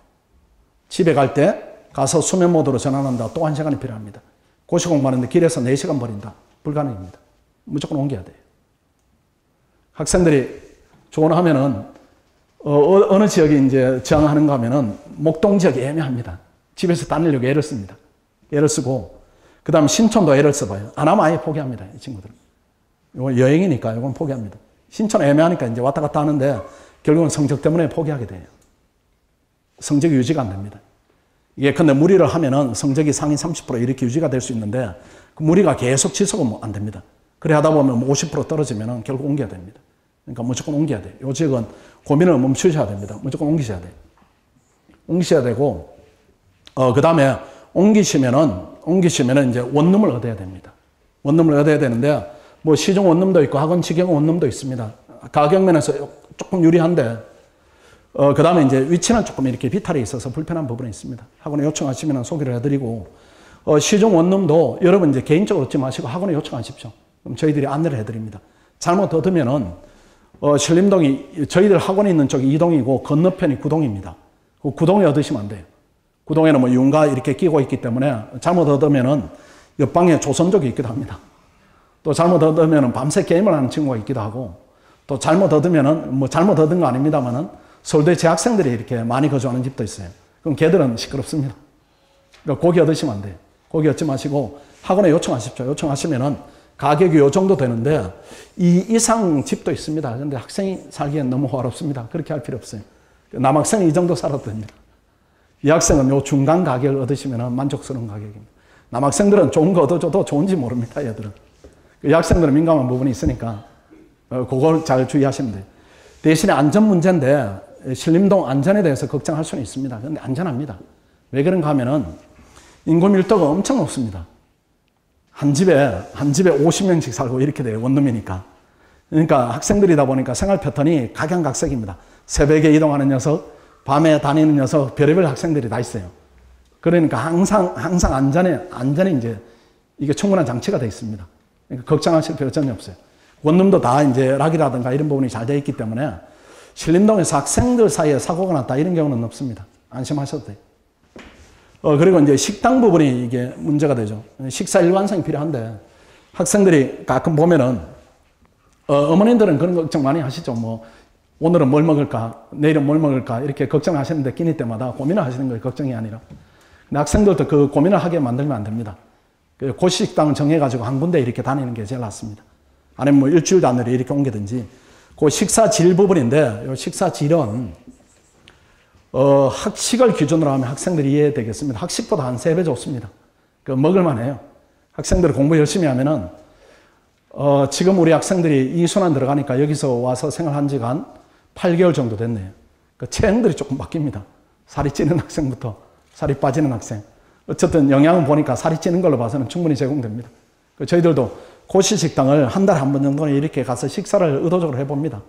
집에 갈 때 가서 수면 모드로 전환한다 또 1시간이 필요합니다. 고시 공부하는데 길에서 4시간 버린다. 불가능입니다. 무조건 옮겨야 돼요. 학생들이 조언하면은 어느 지역이 이제 저항하는가 하면은 목동 지역이 애매합니다. 집에서 다니려고 애를 씁니다. 애를 쓰고 그 다음 신촌도 애를 써봐요. 안 하면 아예 포기합니다. 이 친구들은. 이건 여행이니까 이건 포기합니다. 신촌 애매하니까 이제 왔다 갔다 하는데 결국은 성적 때문에 포기하게 돼요. 성적이 유지가 안 됩니다. 이게 근데 무리를 하면은 성적이 상위 30% 이렇게 유지가 될 수 있는데 그 무리가 계속 지속은 안 됩니다. 그래 하다 보면 50% 떨어지면은 결국 옮겨야 됩니다. 그러니까 무조건 옮겨야 돼요. 요 지역은 고민을 멈추셔야 됩니다. 무조건 옮기셔야 돼요. 옮기셔야 되고, 그 다음에 옮기시면은 이제 원룸을 얻어야 됩니다. 원룸을 얻어야 되는데, 뭐 시중 원룸도 있고 학원 직영 원룸도 있습니다. 가격 면에서 조금 유리한데, 그 다음에 이제 위치는 조금 이렇게 비탈이 있어서 불편한 부분이 있습니다. 학원에 요청하시면 소개를 해드리고, 시중 원룸도 여러분 이제 개인적으로 얻지 마시고 학원에 요청하십시오. 그럼 저희들이 안내를 해드립니다. 잘못 얻으면은, 신림동이 저희들 학원에 있는 쪽이 2동이고 건너편이 9동입니다. 그 9동에 얻으시면 안 돼요. 9동에는 뭐 윤가 이렇게 끼고 있기 때문에 잘못 얻으면은 옆방에 조선족이 있기도 합니다. 또 잘못 얻으면은 밤새 게임을 하는 친구가 있기도 하고 또 잘못 얻으면은 뭐 잘못 얻은 거 아닙니다만은 서울대 재학생들이 이렇게 많이 거주하는 집도 있어요. 그럼 걔들은 시끄럽습니다. 그러니까 고기 얻으시면 안 돼요. 고기 얻지 마시고 학원에 요청하십시오. 요청하시면은 가격이 요 정도 되는데 이 이상 집도 있습니다. 그런데 학생이 살기엔 너무 호화롭습니다. 그렇게 할 필요 없어요. 남학생이 이 정도 살아도 됩니다. 이 학생은 요 중간 가격을 얻으시면 만족스러운 가격입니다. 남학생들은 좋은 거 얻어줘도 좋은지 모릅니다. 얘들은. 이 학생들은 민감한 부분이 있으니까 그걸 잘 주의하시면 돼요. 대신에 안전 문제인데 신림동 안전에 대해서 걱정할 수는 있습니다. 그런데 안전합니다. 왜 그런가 하면은 인구 밀도가 엄청 높습니다. 한 집에 50명씩 살고 이렇게 돼요. 원룸이니까. 그러니까 학생들이다 보니까 생활 패턴이 각양각색입니다. 새벽에 이동하는 녀석, 밤에 다니는 녀석, 별의별 학생들이 다 있어요. 그러니까 항상 안전에 이제 이게 충분한 장치가 되어 있습니다. 그러니까 걱정하실 필요 전혀 없어요. 원룸도 다 이제 락이라든가 이런 부분이 잘 되어 있기 때문에 신림동에서 학생들 사이에 사고가 났다 이런 경우는 없습니다. 안심하셔도 돼요. 그리고 이제 식당 부분이 이게 문제가 되죠. 식사 일관성이 필요한데 학생들이 가끔 보면은 어머님들은 그런 걱정 많이 하시죠. 뭐 오늘은 뭘 먹을까, 내일은 뭘 먹을까 이렇게 걱정하시는데 끼니 때마다 고민을 하시는 거예요. 걱정이 아니라. 근데 학생들도 그 고민을 하게 만들면 안 됩니다. 그 식당을 정해가지고 한 군데 이렇게 다니는 게 제일 낫습니다. 아니면 뭐 일주일 단위로 이렇게 옮기든지. 그 식사 질 부분인데 이 식사 질은 학식을 기준으로 하면 학생들이 이해되겠습니다. 학식보다 한 3배 좋습니다. 그 먹을만 해요. 학생들이 공부 열심히 하면은, 지금 우리 학생들이 이순환 들어가니까 여기서 와서 생활한 지가 한 8개월 정도 됐네요. 그 체형들이 조금 바뀝니다. 살이 찌는 학생부터 살이 빠지는 학생. 어쨌든 영양은 보니까 살이 찌는 걸로 봐서는 충분히 제공됩니다. 저희들도 고시 식당을 한 달에 한 번 정도는 이렇게 가서 식사를 의도적으로 해봅니다.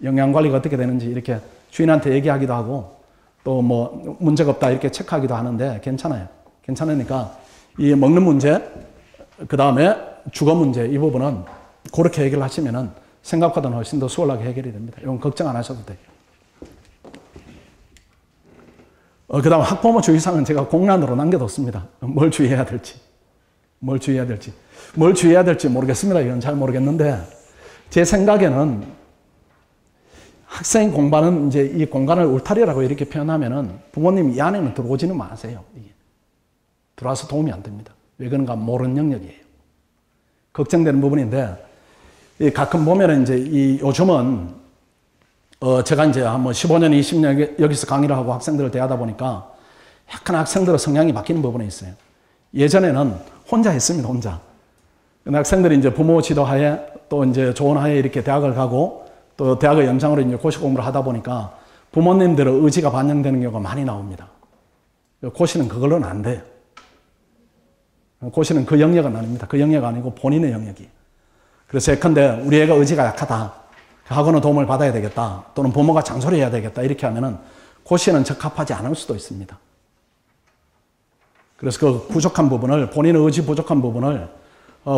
영양 관리가 어떻게 되는지 이렇게 주인한테 얘기하기도 하고 또 뭐 문제가 없다 이렇게 체크하기도 하는데 괜찮아요. 괜찮으니까 이 먹는 문제, 그 다음에 주거 문제 이 부분은 그렇게 해결을 하시면은 생각보다는 훨씬 더 수월하게 해결이 됩니다. 이건 걱정 안 하셔도 돼요. 그 다음 학부모 주의사항은 제가 공란으로 남겨뒀습니다. 뭘 주의해야 될지. 뭘 주의해야 될지. 뭘 주의해야 될지 모르겠습니다. 이건 잘 모르겠는데 제 생각에는 학생 공부하는 이제 이 공간을 울타리라고 이렇게 표현하면은 부모님 이 안에는 들어오지는 마세요. 이게. 들어와서 도움이 안 됩니다. 왜 그런가 모르는 영역이에요. 걱정되는 부분인데 가끔 보면은 이제 이 요즘은 제가 이제 한 15년, 20년 여기서 강의를 하고 학생들을 대하다 보니까 약간 학생들의 성향이 바뀌는 부분이 있어요. 예전에는 혼자 했습니다, 혼자. 근데 학생들이 이제 부모 지도하에 또 이제 조언하에 이렇게 대학을 가고 또 대학의 연장으로 이제 고시 공부를 하다 보니까 부모님들의 의지가 반영되는 경우가 많이 나옵니다. 고시는 그걸로는 안 돼요. 고시는 그 영역은 아닙니다. 그 영역 아니고 본인의 영역이에요. 그래서 예컨대 우리 애가 의지가 약하다. 학원의 도움을 받아야 되겠다. 또는 부모가 잔소리해야 되겠다. 이렇게 하면은 고시는 적합하지 않을 수도 있습니다. 그래서 그 부족한 부분을, 본인의 의지 부족한 부분을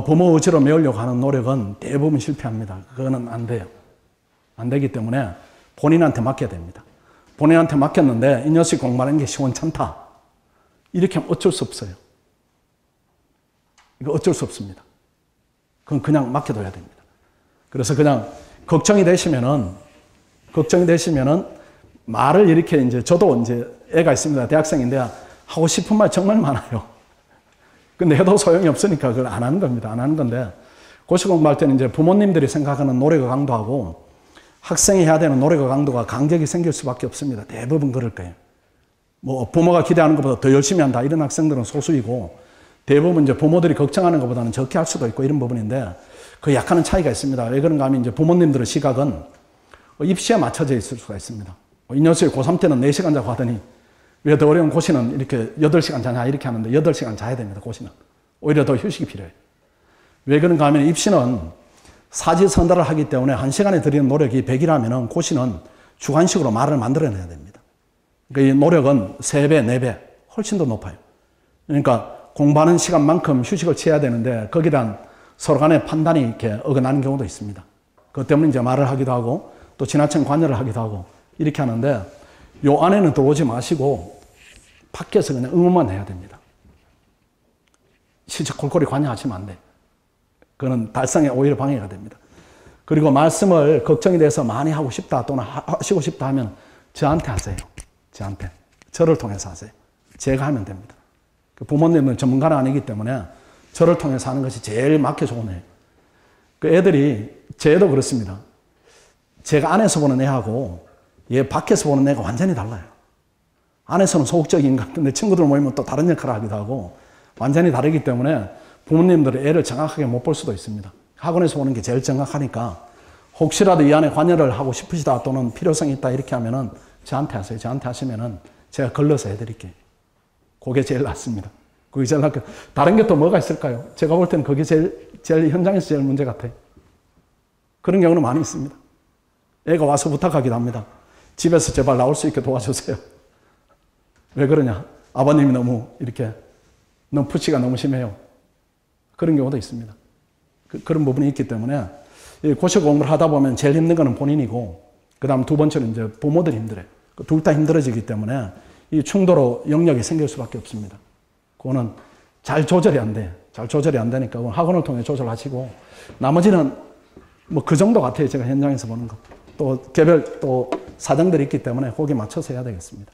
부모 의지로 메우려고 하는 노력은 대부분 실패합니다. 그거는 안 돼요. 안 되기 때문에 본인한테 맡겨야 됩니다. 본인한테 맡겼는데 이 녀석이 공부하는 게 시원찮다. 이렇게 하면 어쩔 수 없어요. 이거 어쩔 수 없습니다. 그건 그냥 맡겨둬야 됩니다. 그래서 그냥 걱정이 되시면은 말을 이렇게 이제 저도 이제 애가 있습니다. 대학생인데 하고 싶은 말 정말 많아요. 근데 해도 소용이 없으니까 그걸 안 하는 겁니다. 안 하는 건데 고시 공부할 때는 이제 부모님들이 생각하는 노력의 강도하고 학생이 해야 되는 노력의 강도가 간격이 생길 수밖에 없습니다. 대부분 그럴 거예요. 뭐 부모가 기대하는 것보다 더 열심히 한다 이런 학생들은 소수이고 대부분 이제 부모들이 걱정하는 것보다는 적게 할 수도 있고 이런 부분인데 그 약간은 차이가 있습니다. 왜 그런가 하면 이제 부모님들의 시각은 입시에 맞춰져 있을 수가 있습니다. 이 녀석이 고3 때는 4시간 자고 하더니 왜 더 어려운 고시는 이렇게 8시간 자냐 이렇게 하는데 8시간 자야 됩니다. 고시는. 오히려 더 휴식이 필요해요. 왜 그런가 하면 입시는 사지선다를 하기 때문에 1시간에 들이는 노력이 100이라면 고시는 주관식으로 말을 만들어내야 됩니다. 그러니까 이 노력은 3배, 4배 훨씬 더 높아요. 그러니까 공부하는 시간만큼 휴식을 취해야 되는데 거기에 대한 서로 간의 판단이 이렇게 어긋나는 경우도 있습니다. 그것 때문에 이제 말을 하기도 하고 또 지나친 관여를 하기도 하고 이렇게 하는데 요 안에는 들어오지 마시고 밖에서 그냥 응원만 해야 됩니다. 실제 골골이 관여하시면 안 돼요. 그거는 달성에 오히려 방해가 됩니다. 그리고 말씀을 걱정이 돼서 많이 하고 싶다 또는 하시고 싶다 하면 저한테 하세요. 저한테. 저를 통해서 하세요. 제가 하면 됩니다. 부모님은 전문가는 아니기 때문에 저를 통해서 하는 것이 제일 맞게 좋은 애예요. 그 애들이, 제 애도 그렇습니다. 제가 안에서 보는 애하고 얘 밖에서 보는 애가 완전히 달라요. 안에서는 소극적인 것 같은데 친구들 모이면 또 다른 역할을 하기도 하고 완전히 다르기 때문에 부모님들은 애를 정확하게 못 볼 수도 있습니다. 학원에서 보는 게 제일 정확하니까 혹시라도 이 안에 관여를 하고 싶으시다 또는 필요성이 있다 이렇게 하면은 저한테 하세요. 저한테 하시면은 제가 걸러서 해드릴게요. 그게 제일 낫습니다. 그게 제일 낫고 다른 게 또 뭐가 있을까요? 제가 볼 때는 그게 제일 현장에서 제일 문제 같아요. 그런 경우는 많이 있습니다. 애가 와서 부탁하기도 합니다. 집에서 제발 나올 수 있게 도와주세요. 왜 그러냐? 아버님이 너무 푸시가 너무 심해요. 그런 경우도 있습니다. 그런 부분이 있기 때문에 고시 공부를 하다 보면 제일 힘든 거는 본인이고 그 다음 두 번째는 이제 부모들이 힘들어요. 둘 다 힘들어지기 때문에 이 충돌로 영역이 생길 수밖에 없습니다. 그거는 잘 조절이 안 돼요. 잘 조절이 안 되니까 학원을 통해 조절하시고 나머지는 뭐 그 정도 같아요. 제가 현장에서 보는 거. 또 개별 또 사정들이 있기 때문에 거기에 맞춰서 해야 되겠습니다.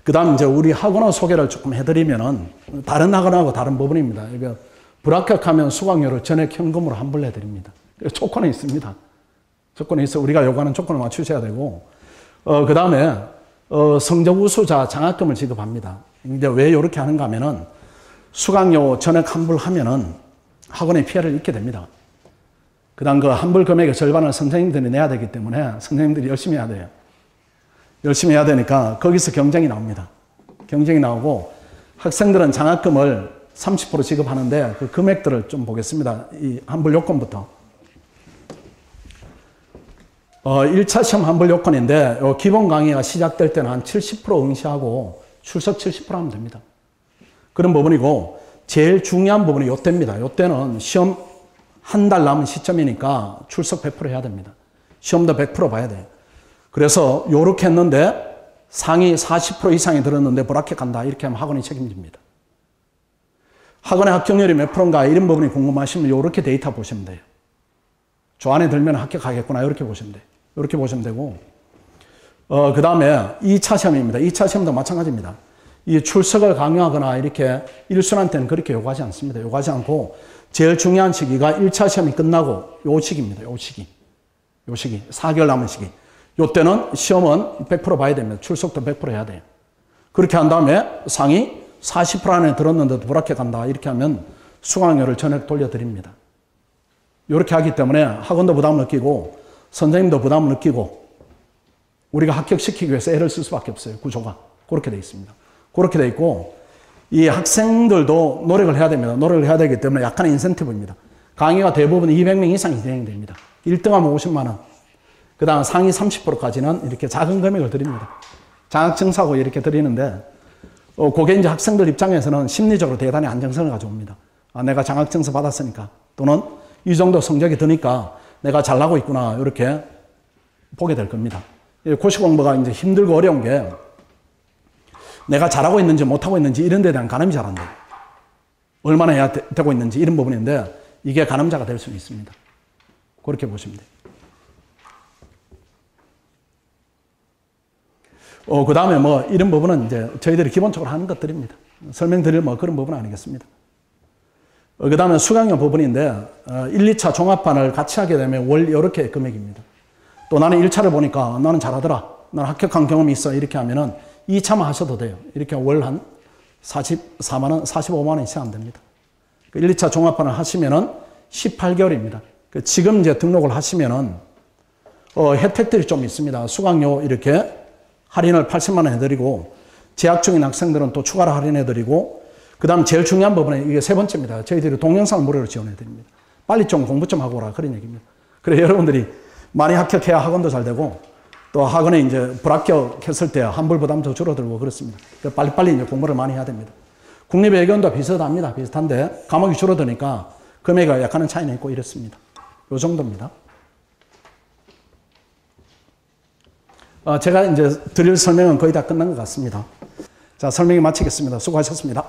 그 다음 이제 우리 학원의 소개를 조금 해드리면은 다른 학원하고 다른 부분입니다. 이거 불합격하면 수강료를 전액 현금으로 환불해드립니다. 조건이 있습니다. 조건이 있어 우리가 요구하는 조건을 맞추셔야 되고 그 다음에 성적 우수자 장학금을 지급합니다. 이제 왜 이렇게 하는가 하면은 수강료 전액 환불하면은 학원에 피해를 입게 됩니다. 그 다음 그 환불 금액의 절반을 선생님들이 내야 되기 때문에 선생님들이 열심히 해야 돼요. 열심히 해야 되니까 거기서 경쟁이 나옵니다. 경쟁이 나오고 학생들은 장학금을 30% 지급하는데 그 금액들을 좀 보겠습니다. 이 환불 요건부터. 1차 시험 환불 요건인데 기본 강의가 시작될 때는 한 70% 응시하고 출석 70% 하면 됩니다. 그런 부분이고 제일 중요한 부분이 요때입니다. 요때는 시험 한 달 남은 시점이니까 출석 100% 해야 됩니다. 시험도 100% 봐야 돼요. 그래서 요렇게 했는데 상위 40% 이상이 들었는데 불합격 간다. 이렇게 하면 학원이 책임집니다. 학원의 합격률이 몇 프로인가 이런 부분이 궁금하시면 요렇게 데이터 보시면 돼요. 저 안에 들면 합격하겠구나. 이렇게 보시면 돼요. 이렇게 보시면 되고 그 다음에 2차 시험입니다. 2차 시험도 마찬가지입니다. 이 출석을 강요하거나 이렇게 1순환 때는 그렇게 요구하지 않습니다. 요구하지 않고 제일 중요한 시기가 1차 시험이 끝나고 요 시기입니다. 요 시기. 4개월 남은 시기. 요때는 시험은 100% 봐야 됩니다. 출석도 100% 해야 돼요. 그렇게 한 다음에 상위 40% 안에 들었는데도 불합격 간다. 이렇게 하면 수강료를 전액 돌려드립니다. 이렇게 하기 때문에 학원도 부담을 느끼고 선생님도 부담을 느끼고 우리가 합격시키기 위해서 애를 쓸 수밖에 없어요. 구조가. 그렇게 돼 있습니다. 그렇게 돼 있고 이 학생들도 노력을 해야 됩니다. 노력을 해야 되기 때문에 약간의 인센티브입니다. 강의가 대부분 200명 이상이 진행됩니다. 1등하면 50만 원. 그 다음 상위 30%까지는 이렇게 작은 금액을 드립니다. 장학증 사고 이렇게 드리는데 그게 이제 학생들 입장에서는 심리적으로 대단히 안정성을 가져옵니다. 내가 장학증서 받았으니까 또는 이 정도 성적이 드니까 내가 잘나고 있구나 이렇게 보게 될 겁니다. 고시 공부가 이제 힘들고 어려운 게 내가 잘하고 있는지 못하고 있는지 이런 데 대한 가늠이 잘 안 돼요. 얼마나 해야 되고 있는지 이런 부분인데 이게 가늠자가 될 수는 있습니다. 그렇게 보시면 돼요. 그 다음에 뭐 이런 부분은 이제 저희들이 기본적으로 하는 것들입니다. 설명드릴 뭐 그런 부분은 아니겠습니다. 그 다음에 수강료 부분인데 1, 2차 종합반을 같이 하게 되면 월 이렇게 금액입니다. 또 나는 1차를 보니까 나는 잘하더라. 나는 합격한 경험이 있어. 이렇게 하면은 2차만 하셔도 돼요. 이렇게 월 한 44만 원, 45만 원 이상 안 됩니다. 1, 2차 종합반을 하시면은 18개월입니다. 지금 이제 등록을 하시면은 혜택들이 좀 있습니다. 수강료 이렇게 할인을 80만 원 해드리고 재학 중인 학생들은 또 추가로 할인해드리고 그 다음 제일 중요한 부분은 이게 세 번째입니다. 저희들이 동영상을 무료로 지원해드립니다. 빨리 좀 공부 좀 하고 오라 그런 얘기입니다. 그래 여러분들이 많이 합격해야 학원도 잘 되고 또 학원에 이제 불합격했을 때 환불 부담도 줄어들고 그렇습니다. 빨리빨리 이제 공부를 많이 해야 됩니다. 국립외교원도 비슷합니다. 비슷한데 과목이 줄어드니까 금액이 약간은 차이는 있고 이렇습니다. 요 정도입니다. 제가 이제 드릴 설명은 거의 다 끝난 것 같습니다. 자, 설명이 마치겠습니다. 수고하셨습니다.